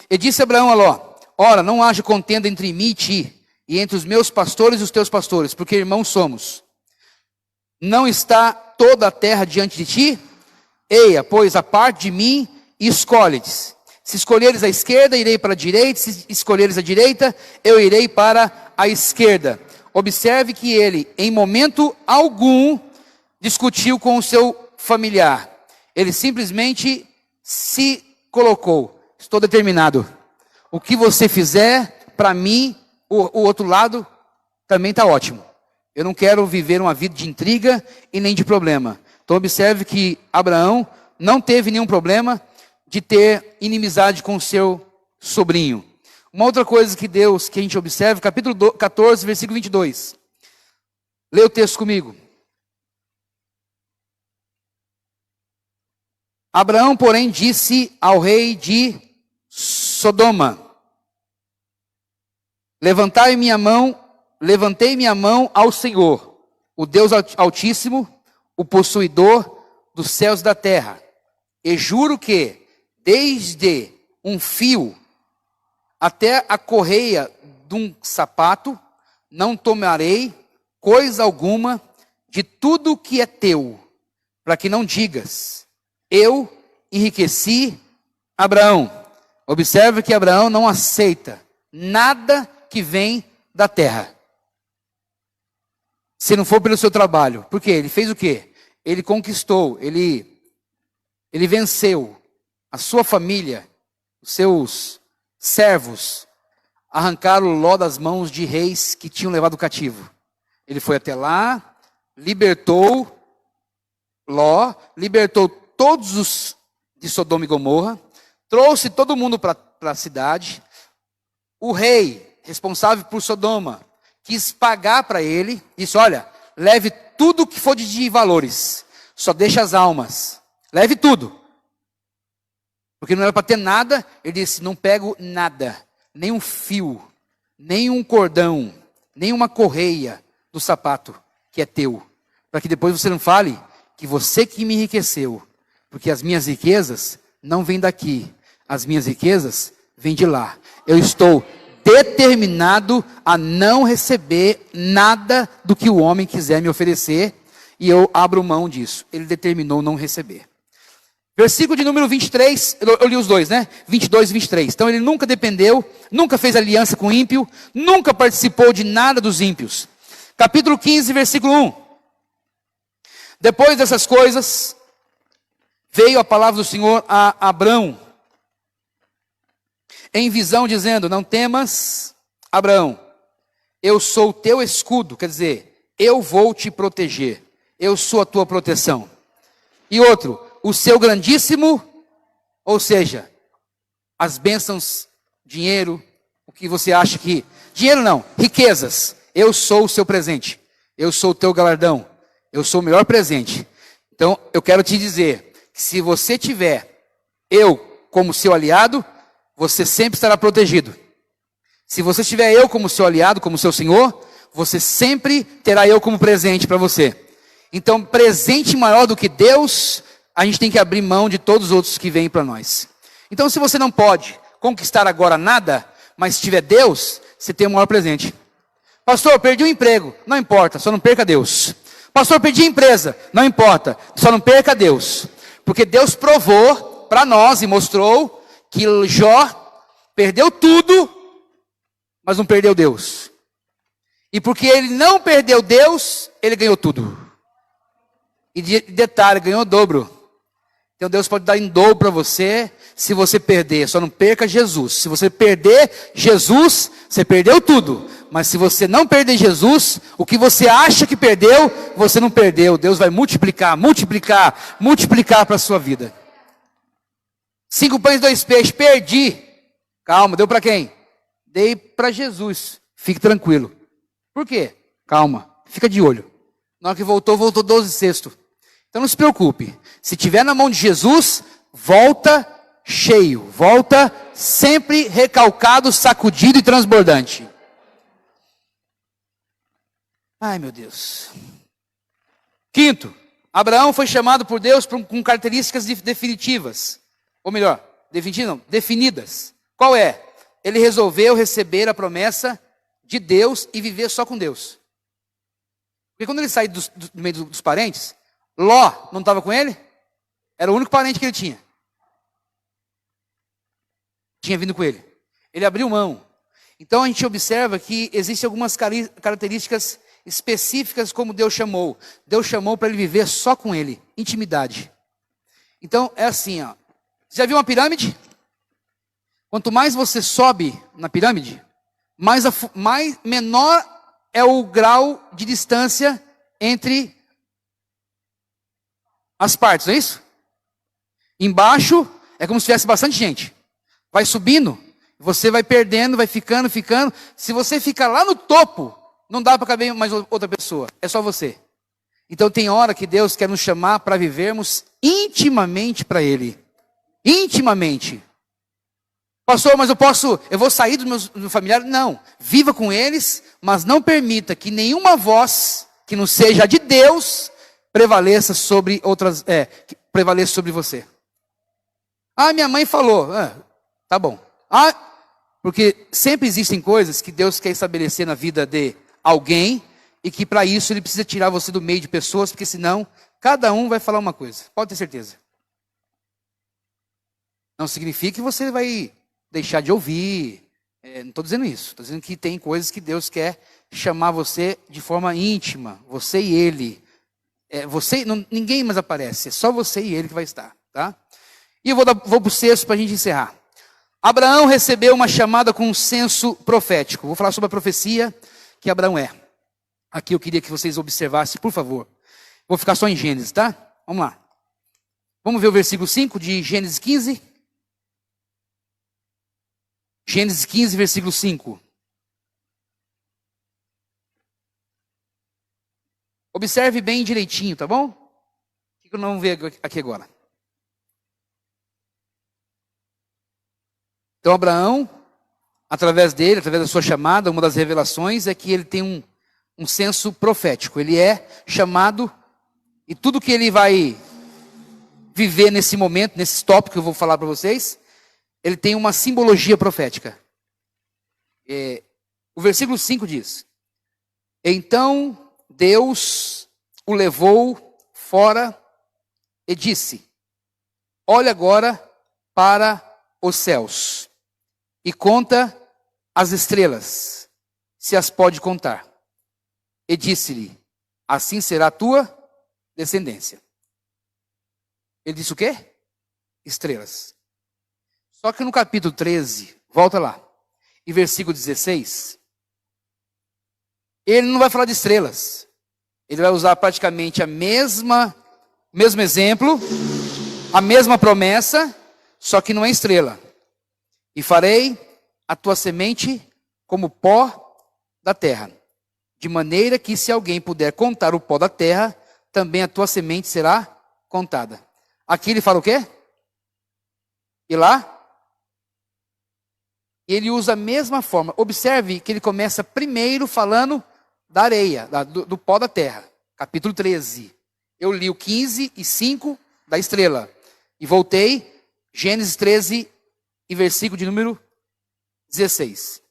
E disse Abraão a Ló, ora, não haja contenda entre mim e ti, e entre os meus pastores e os teus pastores, porque irmãos somos. Não está toda a terra diante de ti? Eia, pois, a parte de mim, e escolhe-te. Se escolheres a esquerda, irei para a direita. Se escolheres a direita, eu irei para a esquerda. Observe que ele, em momento algum, discutiu com o seu familiar. Ele simplesmente se colocou. Estou determinado. O que você fizer, para mim, o outro lado, também está ótimo. Eu não quero viver uma vida de intriga e nem de problema. Então observe que Abraão não teve nenhum problema de ter inimizade com o seu sobrinho. Uma outra coisa que a gente observa, capítulo 14, versículo 22. Lê o texto comigo. Abraão, porém, disse ao rei de Sodoma, levantei minha mão ao Senhor, o Deus Altíssimo, o possuidor dos céus e da terra, e juro que, desde um fio até a correia de um sapato, não tomarei coisa alguma de tudo que é teu, para que não digas, Eu enriqueci Abraão. Observe que Abraão não aceita nada que vem da terra, se não for pelo seu trabalho. Por quê? Ele fez o quê? Ele conquistou, ele venceu a sua família, os seus servos, arrancaram Ló das mãos de reis que tinham levado cativo. Ele foi até lá, libertou Ló, libertou todos os de Sodoma e Gomorra, trouxe todo mundo para a cidade. O rei responsável por Sodoma quis pagar para ele, disse: olha, leve tudo que for de valores, só deixa as almas, leve tudo. Porque não era para ter nada. Ele disse: não pego nada, nem um fio, nem um cordão, nem uma correia do sapato que é teu, para que depois você não fale que você que me enriqueceu, porque as minhas riquezas não vêm daqui, as minhas riquezas vêm de lá. Eu estou determinado a não receber nada do que o homem quiser me oferecer, e eu abro mão disso. Ele determinou não receber. Versículo de número 23, eu li os dois, né? 22 e 23. Então ele nunca dependeu, nunca fez aliança com o ímpio, nunca participou de nada dos ímpios. Capítulo 15, versículo 1. Depois dessas coisas, veio a palavra do Senhor a Abrão, em visão, dizendo: não temas, Abraão, eu sou o teu escudo, quer dizer, eu vou te proteger, eu sou a tua proteção. E outro, o seu grandíssimo, ou seja, as bênçãos, dinheiro, o que você acha que... Dinheiro não, riquezas. Eu sou o seu presente, eu sou o teu galardão, eu sou o melhor presente. Então, eu quero te dizer que se você tiver eu como seu aliado, você sempre estará protegido. Se você tiver eu como seu aliado, como seu senhor, você sempre terá eu como presente para você. Então, presente maior do que Deus, a gente tem que abrir mão de todos os outros que vêm para nós. Então, se você não pode conquistar agora nada, mas se tiver Deus, você tem o maior presente. Pastor, perdi o emprego. Não importa, só não perca Deus. Pastor, perdi a empresa. Não importa, só não perca Deus. Porque Deus provou para nós e mostrou que Jó perdeu tudo, mas não perdeu Deus. E porque ele não perdeu Deus, ele ganhou tudo. E detalhe, ganhou o dobro. Então Deus pode dar em dobro para você, se você perder. Só não perca Jesus. Se você perder Jesus, você perdeu tudo. Mas se você não perder Jesus, o que você acha que perdeu, você não perdeu. Deus vai multiplicar, multiplicar, multiplicar para a sua vida. 5 pães e 2 peixes, perdi. Calma, deu para quem? Dei para Jesus. Fique tranquilo. Por quê? Calma, fica de olho. Na hora que voltou 12 cestos. Então não se preocupe. Se tiver na mão de Jesus, volta cheio. Volta sempre recalcado, sacudido e transbordante. Ai, meu Deus. Quinto, Abraão foi chamado por Deus com características definitivas. Ou melhor, definidas. Qual é? Ele resolveu receber a promessa de Deus e viver só com Deus. Porque quando ele saiu do meio dos parentes, Ló não estava com ele? Era o único parente que ele tinha. Tinha vindo com ele. Ele abriu mão. Então a gente observa que existem algumas características específicas como Deus chamou. Deus chamou para ele viver só com ele. Intimidade. Então é assim, ó. Você já viu uma pirâmide? Quanto mais você sobe na pirâmide, menor é o grau de distância entre as partes, não é isso? Embaixo é como se tivesse bastante gente. Vai subindo, você vai perdendo, vai ficando. Se você ficar lá no topo, não dá para caber mais outra pessoa. É só você. Então tem hora que Deus quer nos chamar para vivermos intimamente para Ele. Intimamente. Pastor, mas eu vou sair dos meus familiares? Não. Viva com eles, mas não permita que nenhuma voz que não seja a de Deus prevaleça sobre outras, prevaleça sobre você. Ah, minha mãe falou. Tá bom. Porque sempre existem coisas que Deus quer estabelecer na vida de alguém e que para isso Ele precisa tirar você do meio de pessoas, porque senão cada um vai falar uma coisa. Pode ter certeza. Não significa que você vai deixar de ouvir. Não estou dizendo isso. Estou dizendo que tem coisas que Deus quer chamar você de forma íntima. Você e Ele. Ninguém mais aparece. É só você e Ele que vai estar. Tá? E eu vou para o sexto para a gente encerrar. Abraão recebeu uma chamada com um senso profético. Vou falar sobre a profecia que Abraão é. Aqui eu queria que vocês observassem, por favor. Vou ficar só em Gênesis, tá? Vamos lá. Vamos ver o versículo 5 de Gênesis 15. Gênesis 15, versículo 5. Observe bem direitinho, tá bom? O que eu não vejo aqui agora? Então Abraão, através dele, através da sua chamada, uma das revelações é que ele tem um senso profético. Ele é chamado, e tudo que ele vai viver nesse momento, nesse tópico que eu vou falar para vocês, ele tem uma simbologia profética. O versículo 5 diz: então Deus o levou fora e disse: olha agora para os céus e conta as estrelas, se as pode contar. E disse-lhe: assim será a tua descendência. Ele disse o quê? Estrelas. Só que no capítulo 13, volta lá, e versículo 16, ele não vai falar de estrelas. Ele vai usar praticamente mesmo exemplo, a mesma promessa, só que não é estrela. E farei a tua semente como pó da terra, de maneira que se alguém puder contar o pó da terra, também a tua semente será contada. Aqui ele fala o quê? E lá? Ele usa a mesma forma. Observe que ele começa primeiro falando da areia, do pó da terra. Capítulo 13. Eu li o 15 e 5 da estrela. E voltei, Gênesis 13 e versículo de número 16.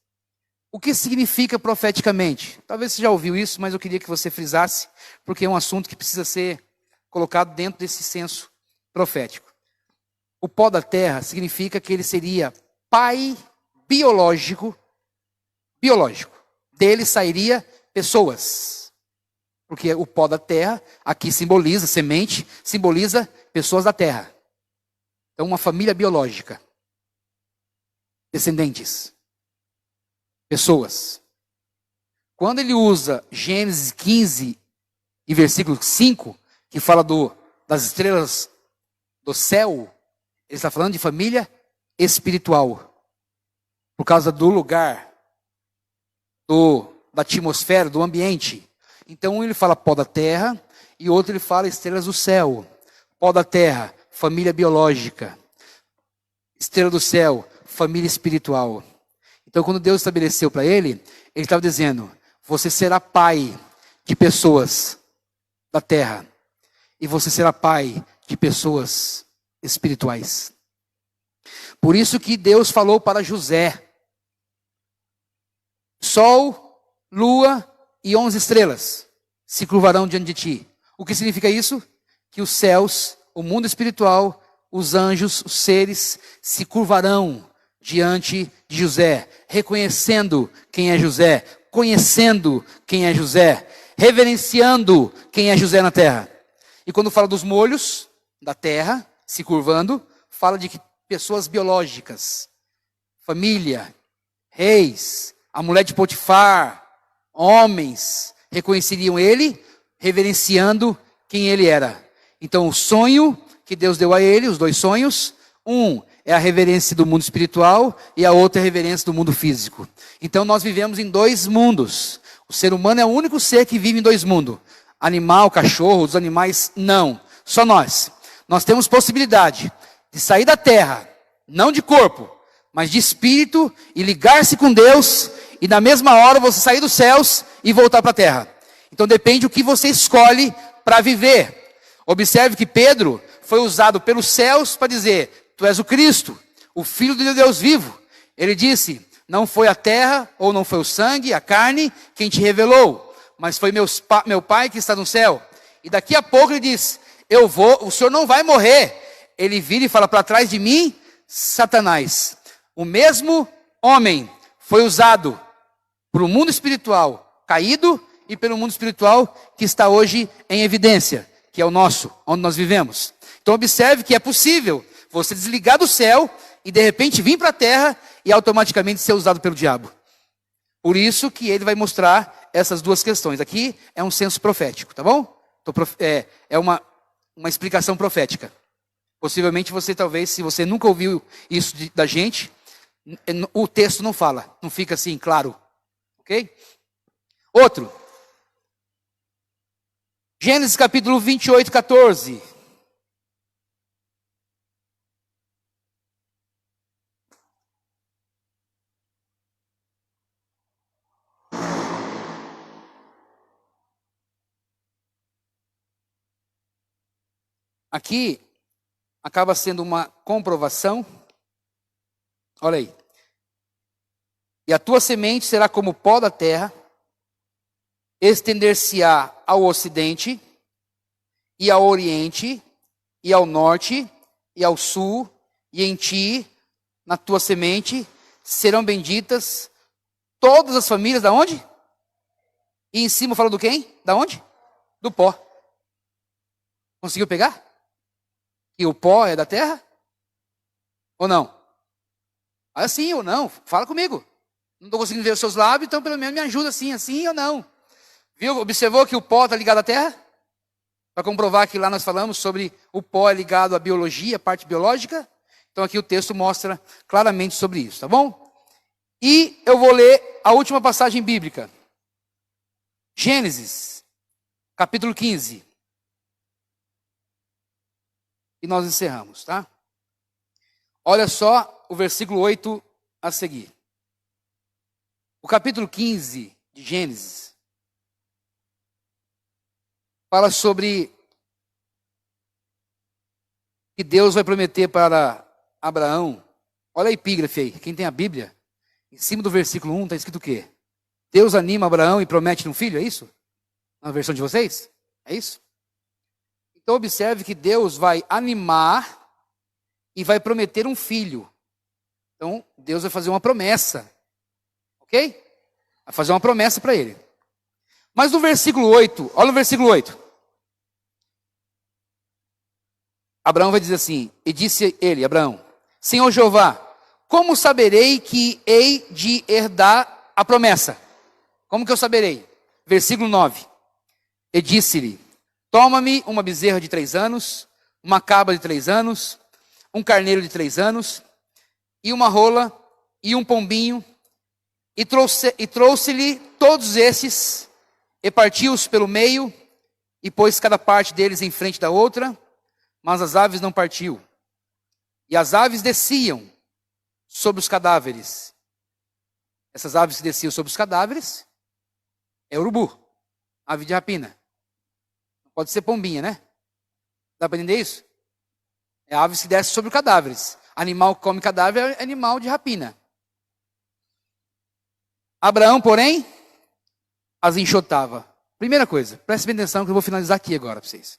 O que significa profeticamente? Talvez você já ouviu isso, mas eu queria que você frisasse, porque é um assunto que precisa ser colocado dentro desse senso profético. O pó da terra significa que ele seria pai biológico. Dele sairia pessoas. Porque o pó da terra, aqui simboliza, semente, simboliza pessoas da terra. Então, uma família biológica. Descendentes. Pessoas. Quando ele usa Gênesis 15 e versículo 5, que fala das estrelas do céu, ele está falando de família espiritual. Por causa do lugar, da atmosfera, do ambiente. Então, um ele fala pó da terra, e outro ele fala estrelas do céu. Pó da terra, família biológica. Estrela do céu, família espiritual. Então, quando Deus estabeleceu para ele estava dizendo: você será pai de pessoas da terra, e você será pai de pessoas espirituais. Por isso que Deus falou para José: sol, lua e 11 estrelas se curvarão diante de ti. O que significa isso? Que os céus, o mundo espiritual, os anjos, os seres se curvarão diante de José, reconhecendo quem é José, conhecendo quem é José, reverenciando quem é José na terra. E quando fala dos molhos da terra se curvando, fala de que pessoas biológicas, família, reis, a mulher de Potifar, homens, reconheceriam ele, reverenciando quem ele era. Então o sonho que Deus deu a ele, os dois sonhos, um é a reverência do mundo espiritual e a outra é a reverência do mundo físico. Então nós vivemos em dois mundos. O ser humano é o único ser que vive em dois mundos. Animal, cachorro, os animais, não. Só nós. Nós temos possibilidade de sair da terra, não de corpo, mas de espírito, e ligar-se com Deus, e na mesma hora você sair dos céus e voltar para a terra. Então depende do que você escolhe para viver. Observe que Pedro foi usado pelos céus para dizer: tu és o Cristo, o Filho de Deus vivo. Ele disse: não foi a terra, ou não foi o sangue, a carne, quem te revelou, mas foi meu Pai que está no céu. E daqui a pouco ele diz: o Senhor não vai morrer. Ele vira e fala: para trás de mim, Satanás. O mesmo homem foi usado para o mundo espiritual caído e pelo mundo espiritual que está hoje em evidência, que é o nosso, onde nós vivemos. Então observe que é possível você desligar do céu e de repente vir para a terra e automaticamente ser usado pelo diabo. Por isso que ele vai mostrar essas duas questões. Aqui é um senso profético, tá bom? É uma explicação profética. Possivelmente você talvez, se você nunca ouviu isso da gente, o texto não fala, não fica assim claro. Ok? Outro. Gênesis capítulo 28, 14. Aqui acaba sendo uma comprovação. Olha aí. E a tua semente será como o pó da terra, estender-se-á ao ocidente, e ao oriente, e ao norte, e ao sul, e em ti, na tua semente, serão benditas todas as famílias, da onde? E em cima fala do quem? Da onde? Do pó. Conseguiu pegar? E o pó é da terra? Ou não? Ah, sim ou não? Fala comigo. Não estou conseguindo ver os seus lábios, então pelo menos me ajuda assim ou não. Viu? Observou que o pó está ligado à terra? Para comprovar que lá nós falamos sobre o pó é ligado à biologia, a parte biológica. Então aqui o texto mostra claramente sobre isso, tá bom? E eu vou ler a última passagem bíblica. Gênesis, capítulo 15. E nós encerramos, tá? Olha só o versículo 8 a seguir. O capítulo 15 de Gênesis fala sobre que Deus vai prometer para Abraão. Olha a epígrafe aí, quem tem a Bíblia, em cima do versículo 1 está escrito o quê? Deus anima Abraão e promete um filho, é isso? Na versão de vocês? É isso? Então observe que Deus vai animar e vai prometer um filho. Então Deus vai fazer uma promessa. Ok? Vai fazer uma promessa para ele. Mas no versículo 8, olha o versículo 8. Abraão vai dizer assim, e disse ele, Abraão, Senhor Jeová, como saberei que hei de herdar a promessa? Como que eu saberei? Versículo 9. E disse-lhe, toma-me uma bezerra de 3 anos, uma cabra de 3 anos, um carneiro de 3 anos, e uma rola, e um pombinho, e trouxe-lhe todos esses, e partiu-os pelo meio, e pôs cada parte deles em frente da outra, mas as aves não partiu. E as aves desciam sobre os cadáveres. Essas aves que desciam sobre os cadáveres é urubu, ave de rapina. Pode ser pombinha, né? Dá para entender isso? É aves que descem sobre cadáveres. Animal que come cadáver é animal de rapina. Abraão, porém, as enxotava. Primeira coisa, preste bem atenção que eu vou finalizar aqui agora para vocês.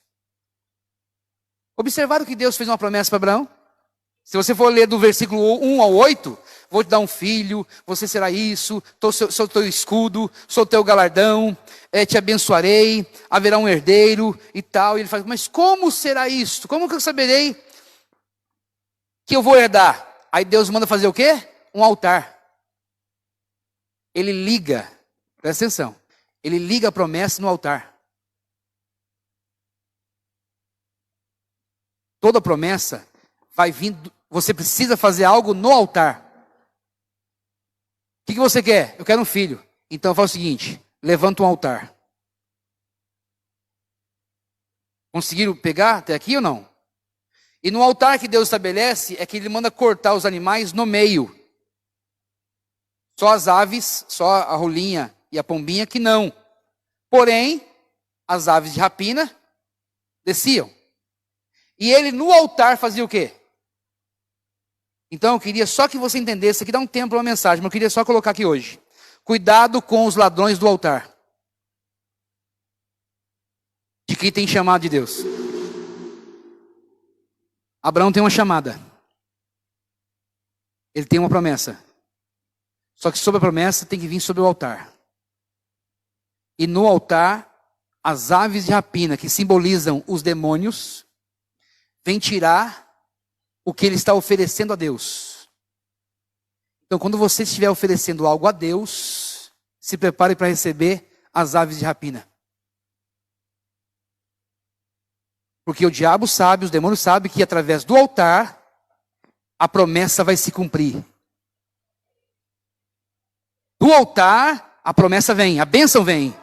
Observaram que Deus fez uma promessa para Abraão? Se você for ler do versículo 1 ao 8, vou te dar um filho, você será isso, sou teu escudo, sou teu galardão, te abençoarei, haverá um herdeiro e tal. E ele fala, mas como será isso? Como que eu saberei que eu vou herdar? Aí Deus manda fazer o quê? Um altar. Ele liga, presta atenção, ele liga a promessa no altar. Toda promessa vai vindo, você precisa fazer algo no altar. O que você quer? Eu quero um filho. Então faz o seguinte, levanta um altar. Conseguiram pegar até aqui ou não? E no altar que Deus estabelece, é que ele manda cortar os animais no meio. Só as aves, só a rolinha e a pombinha que não. Porém, as aves de rapina desciam. E ele no altar fazia o quê? Então eu queria só que você entendesse, aqui dá um tempo para uma mensagem, mas eu queria só colocar aqui hoje. Cuidado com os ladrões do altar. De quem tem chamado de Deus. Abraão tem uma chamada. Ele tem uma promessa. Só que sobre a promessa tem que vir sobre o altar. E no altar, as aves de rapina, que simbolizam os demônios, vêm tirar o que ele está oferecendo a Deus. Então, quando você estiver oferecendo algo a Deus, se prepare para receber as aves de rapina. Porque o diabo sabe, os demônios sabem que através do altar, a promessa vai se cumprir. Do altar, a promessa vem, a bênção vem.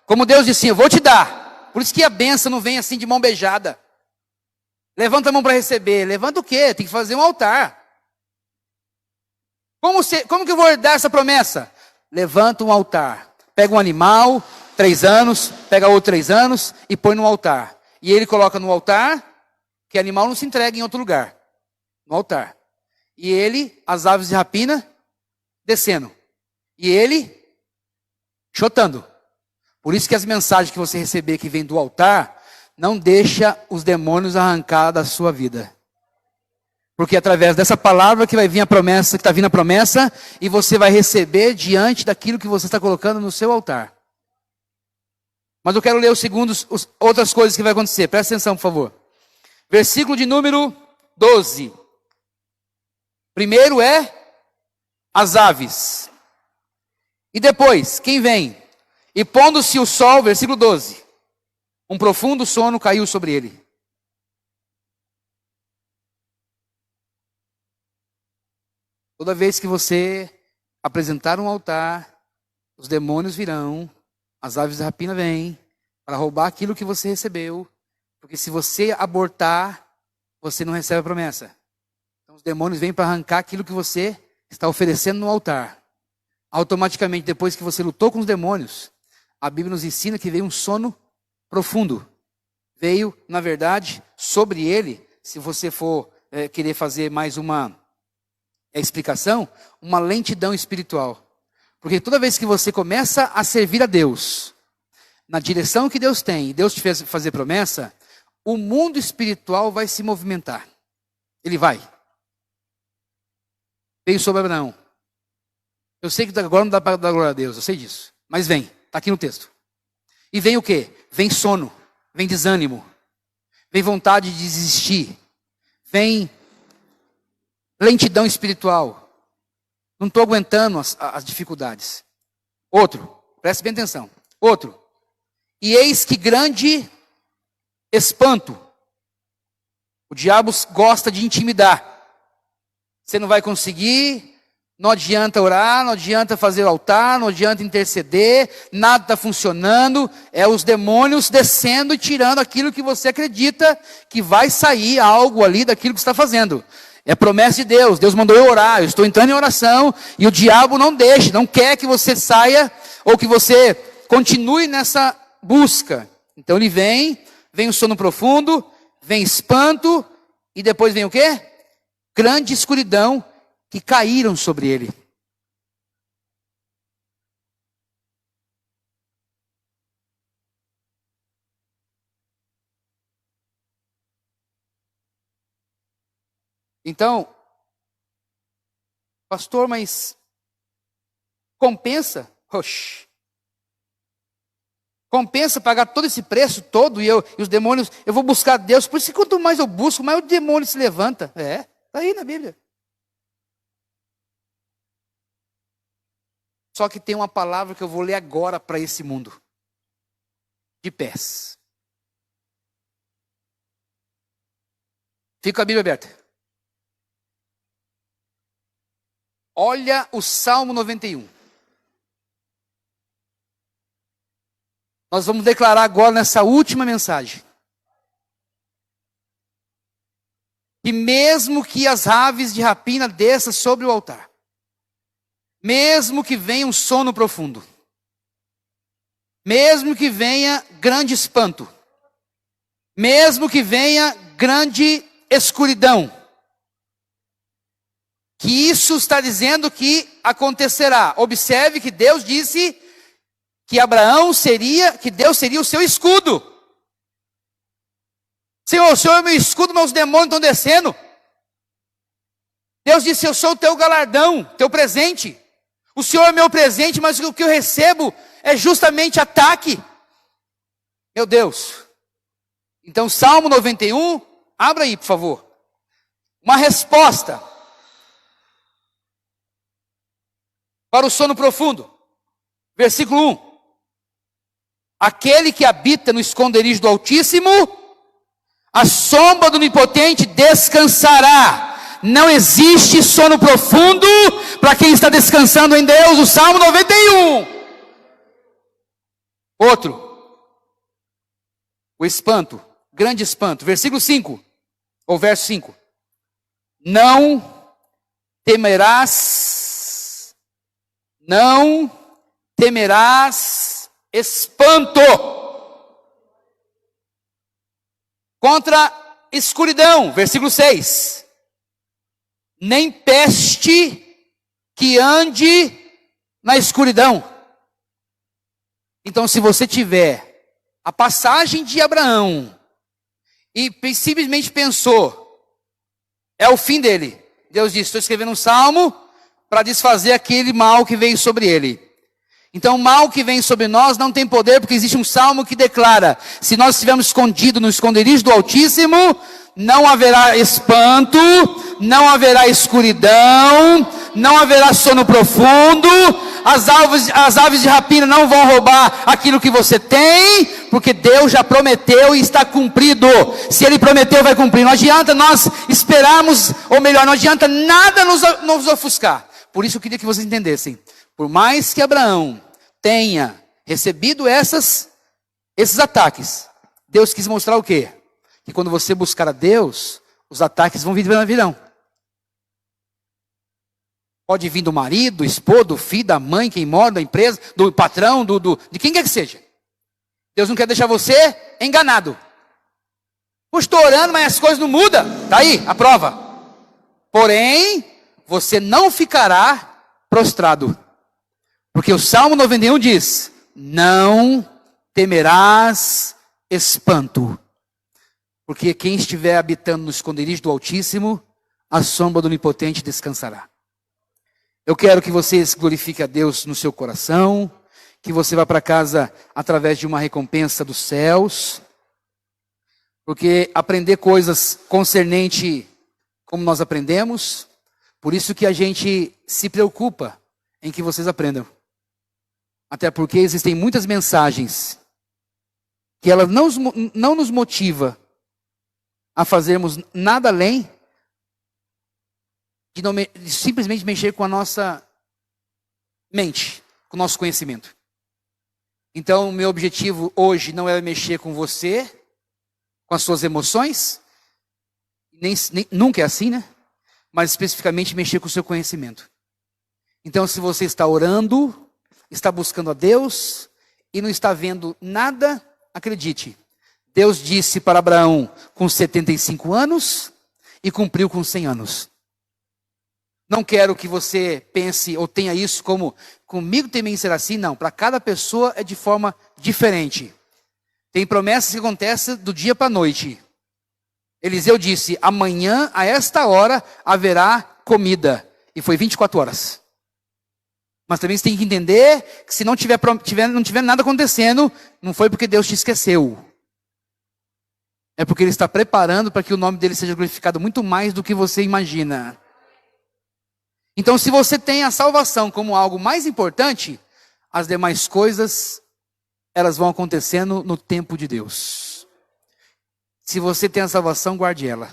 Como Deus disse, eu vou te dar. Por isso que a bênção não vem assim de mão beijada. Levanta a mão para receber. Levanta o quê? Tem que fazer um altar. Como que eu vou herdar essa promessa? Levanta um altar. Pega um animal, 3 anos, pega outro 3 anos e põe no altar. E ele coloca no altar, que animal não se entrega em outro lugar. No altar. E ele, as aves de rapina, descendo. E ele, chotando. Por isso que as mensagens que você receber que vem do altar, não deixa os demônios arrancar da sua vida. Porque é através dessa palavra que vai vir a promessa, que está vindo a promessa, e você vai receber diante daquilo que você está colocando no seu altar. Mas eu quero ler outras coisas que vai acontecer. Presta atenção, por favor. Versículo de número 12. Primeiro é as aves. E depois, quem vem? E pondo-se o sol, versículo 12. Um profundo sono caiu sobre ele. Toda vez que você apresentar um altar, os demônios virão, as aves de rapina vêm para roubar aquilo que você recebeu. Porque se você abortar, você não recebe a promessa. Então os demônios vêm para arrancar aquilo que você está oferecendo no altar. Automaticamente, depois que você lutou com os demônios, a Bíblia nos ensina que veio um sono profundo. Veio, na verdade, sobre ele, se você for querer fazer mais uma explicação, uma lentidão espiritual. Porque toda vez que você começa a servir a Deus, na direção que Deus tem, e Deus te fez fazer promessa, o mundo espiritual vai se movimentar. Ele vai. Veio sobre Abraão. Eu sei que agora não dá para dar glória a Deus, eu sei disso. Mas vem, está aqui no texto. E vem o quê? Vem sono, vem desânimo, vem vontade de desistir, vem lentidão espiritual. Não estou aguentando as dificuldades. Outro, preste bem atenção. Outro. E eis que grande espanto. O diabo gosta de intimidar. Você não vai conseguir, não adianta orar, não adianta fazer altar, não adianta interceder, nada está funcionando. É os demônios descendo e tirando aquilo que você acredita que vai sair algo ali daquilo que você está fazendo. É promessa de Deus. Deus mandou eu orar, eu estou entrando em oração e o diabo não deixa, não quer que você saia ou que você continue nessa busca. Então ele vem o sono profundo, vem espanto e depois vem o quê? Grande escuridão que caíram sobre ele. Então, pastor, mas compensa? Oxi. Compensa pagar todo esse preço todo e os demônios, eu vou buscar Deus. Por isso que quanto mais eu busco, mais o demônio se levanta. Está aí na Bíblia. Só que tem uma palavra que eu vou ler agora para esse mundo. De pés. Fica com a Bíblia aberta. Olha o Salmo 91. Nós vamos declarar agora nessa última mensagem. E mesmo que as aves de rapina desçam sobre o altar, mesmo que venha um sono profundo, mesmo que venha grande espanto, mesmo que venha grande escuridão, que isso está dizendo que acontecerá. Observe que Deus disse que que Deus seria o seu escudo. Senhor, o Senhor é meu escudo, meus demônios estão descendo. Deus disse, eu sou o teu galardão, teu presente. O Senhor é meu presente, mas o que eu recebo é justamente ataque. Meu Deus. Então, Salmo 91, abra aí, por favor. Uma resposta para o sono profundo. Versículo 1. Aquele que habita no esconderijo do Altíssimo, a sombra do Onipotente descansará. Não existe sono profundo para quem está descansando em Deus. O Salmo 91. Outro. O espanto, grande espanto. Versículo 5, ou verso 5. Não temerás espanto contra escuridão. Versículo 6. Nem peste que ande na escuridão. Então, se você tiver a passagem de Abraão e simplesmente pensou, é o fim dele. Deus disse, estou escrevendo um salmo para desfazer aquele mal que veio sobre ele. Então o mal que vem sobre nós não tem poder, porque existe um salmo que declara, se nós estivermos escondidos no esconderijo do Altíssimo, não haverá espanto, não haverá escuridão, não haverá sono profundo, as aves de rapina não vão roubar aquilo que você tem, porque Deus já prometeu e está cumprido. Se Ele prometeu, vai cumprir. Não adianta nós esperarmos, ou melhor, não adianta nada nos ofuscar. Por isso eu queria que vocês entendessem. Por mais que Abraão tenha recebido esses ataques, Deus quis mostrar o quê? Que quando você buscar a Deus, os ataques virão. Pode vir do marido, do esposo, do filho, da mãe, quem mora, da empresa, do patrão, de quem quer que seja. Deus não quer deixar você enganado. Pois estou orando, mas as coisas não mudam. Está aí a prova. Porém, você não ficará prostrado. Porque o Salmo 91 diz, não temerás espanto. Porque quem estiver habitando no esconderijo do Altíssimo, a sombra do Onipotente descansará. Eu quero que vocês glorifiquem a Deus no seu coração, que você vá para casa através de uma recompensa dos céus, porque aprender coisas concernente como nós aprendemos, por isso que a gente se preocupa em que vocês aprendam. Até porque existem muitas mensagens que elas não nos motiva a fazermos nada além de simplesmente mexer com a nossa mente, com o nosso conhecimento. Então, o meu objetivo hoje não é mexer com você, com as suas emoções, nunca é assim, né? Mas especificamente mexer com o seu conhecimento. Então, se você está orando, está buscando a Deus e não está vendo nada, acredite. Deus disse para Abraão com 75 anos e cumpriu com 100 anos. Não quero que você pense ou tenha isso como, comigo também será assim. Não, para cada pessoa é de forma diferente. Tem promessas que acontecem do dia para a noite. Eliseu disse, amanhã a esta hora haverá comida. E foi 24 horas. Mas também você tem que entender que se não tiver nada acontecendo, não foi porque Deus te esqueceu. É porque Ele está preparando para que o nome dEle seja glorificado muito mais do que você imagina. Então, se você tem a salvação como algo mais importante, as demais coisas, elas vão acontecendo no tempo de Deus. Se você tem a salvação, guarde ela.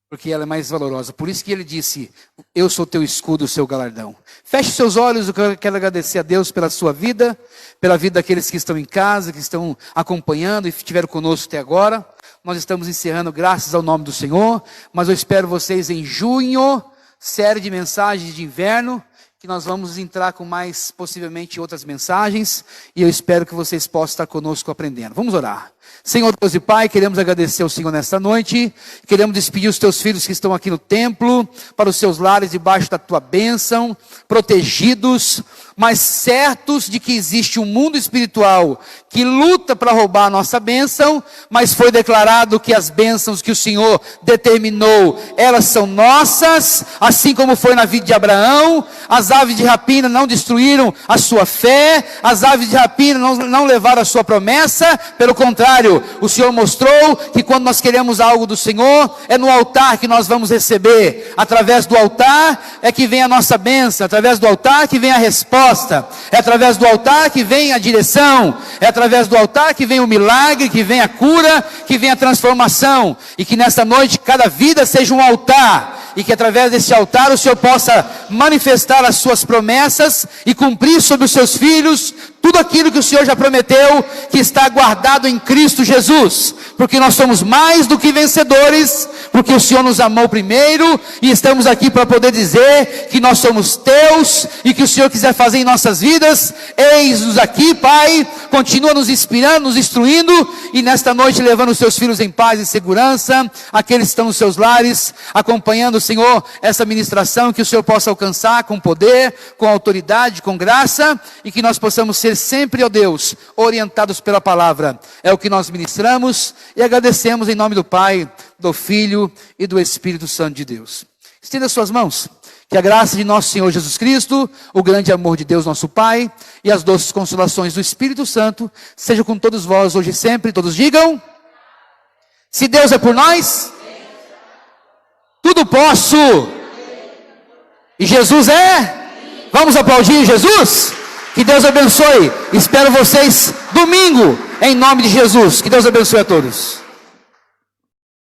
Porque ela é mais valorosa. Por isso que ele disse, eu sou teu escudo, o seu galardão. Feche seus olhos, eu quero agradecer a Deus pela sua vida, pela vida daqueles que estão em casa, que estão acompanhando e estiveram conosco até agora. Nós estamos encerrando graças ao nome do Senhor, mas eu espero vocês em junho, série de mensagens de inverno, que nós vamos entrar com mais, possivelmente, outras mensagens, e eu espero que vocês possam estar conosco aprendendo. Vamos orar. Senhor Deus e Pai, queremos agradecer ao Senhor nesta noite, queremos despedir os teus filhos que estão aqui no templo, para os seus lares debaixo da tua bênção, protegidos. mas certos de que existe um mundo espiritual que luta para roubar a nossa bênção, mas foi declarado que as bênçãos que o Senhor determinou, elas são nossas, assim como foi na vida de Abraão. As aves de rapina não destruíram a sua fé, as aves de rapina não levaram a sua promessa, pelo contrário, o Senhor mostrou que quando nós queremos algo do Senhor, é no altar que nós vamos receber, através do altar é que vem a nossa bênção, através do altar que vem a resposta, é através do altar que vem a direção, é através do altar que vem o milagre, que vem a cura, que vem a transformação, e que nesta noite cada vida seja um altar, e que através desse altar o Senhor possa manifestar as suas promessas e cumprir sobre os seus filhos tudo aquilo que o Senhor já prometeu, que está guardado em Cristo Jesus, porque nós somos mais do que vencedores, porque o Senhor nos amou primeiro, e estamos aqui para poder dizer que nós somos teus, e que o Senhor quiser fazer em nossas vidas, eis-nos aqui, Pai, continua nos inspirando, nos instruindo, e nesta noite levando os seus filhos em paz e segurança, aqueles que estão nos seus lares, acompanhando, Senhor, essa ministração, que o Senhor possa alcançar com poder, com autoridade, com graça, e que nós possamos ser sempre, ó Deus, orientados pela palavra. É o que nós ministramos e agradecemos em nome do Pai, do Filho e do Espírito Santo de Deus. Estenda suas mãos, que a graça de nosso Senhor Jesus Cristo, o grande amor de Deus nosso Pai e as doces consolações do Espírito Santo sejam com todos vós hoje e sempre. Todos digam: se Deus é por nós, tudo posso. E Jesus é? Vamos aplaudir Jesus? Que Deus abençoe. Espero vocês domingo, em nome de Jesus. Que Deus abençoe a todos.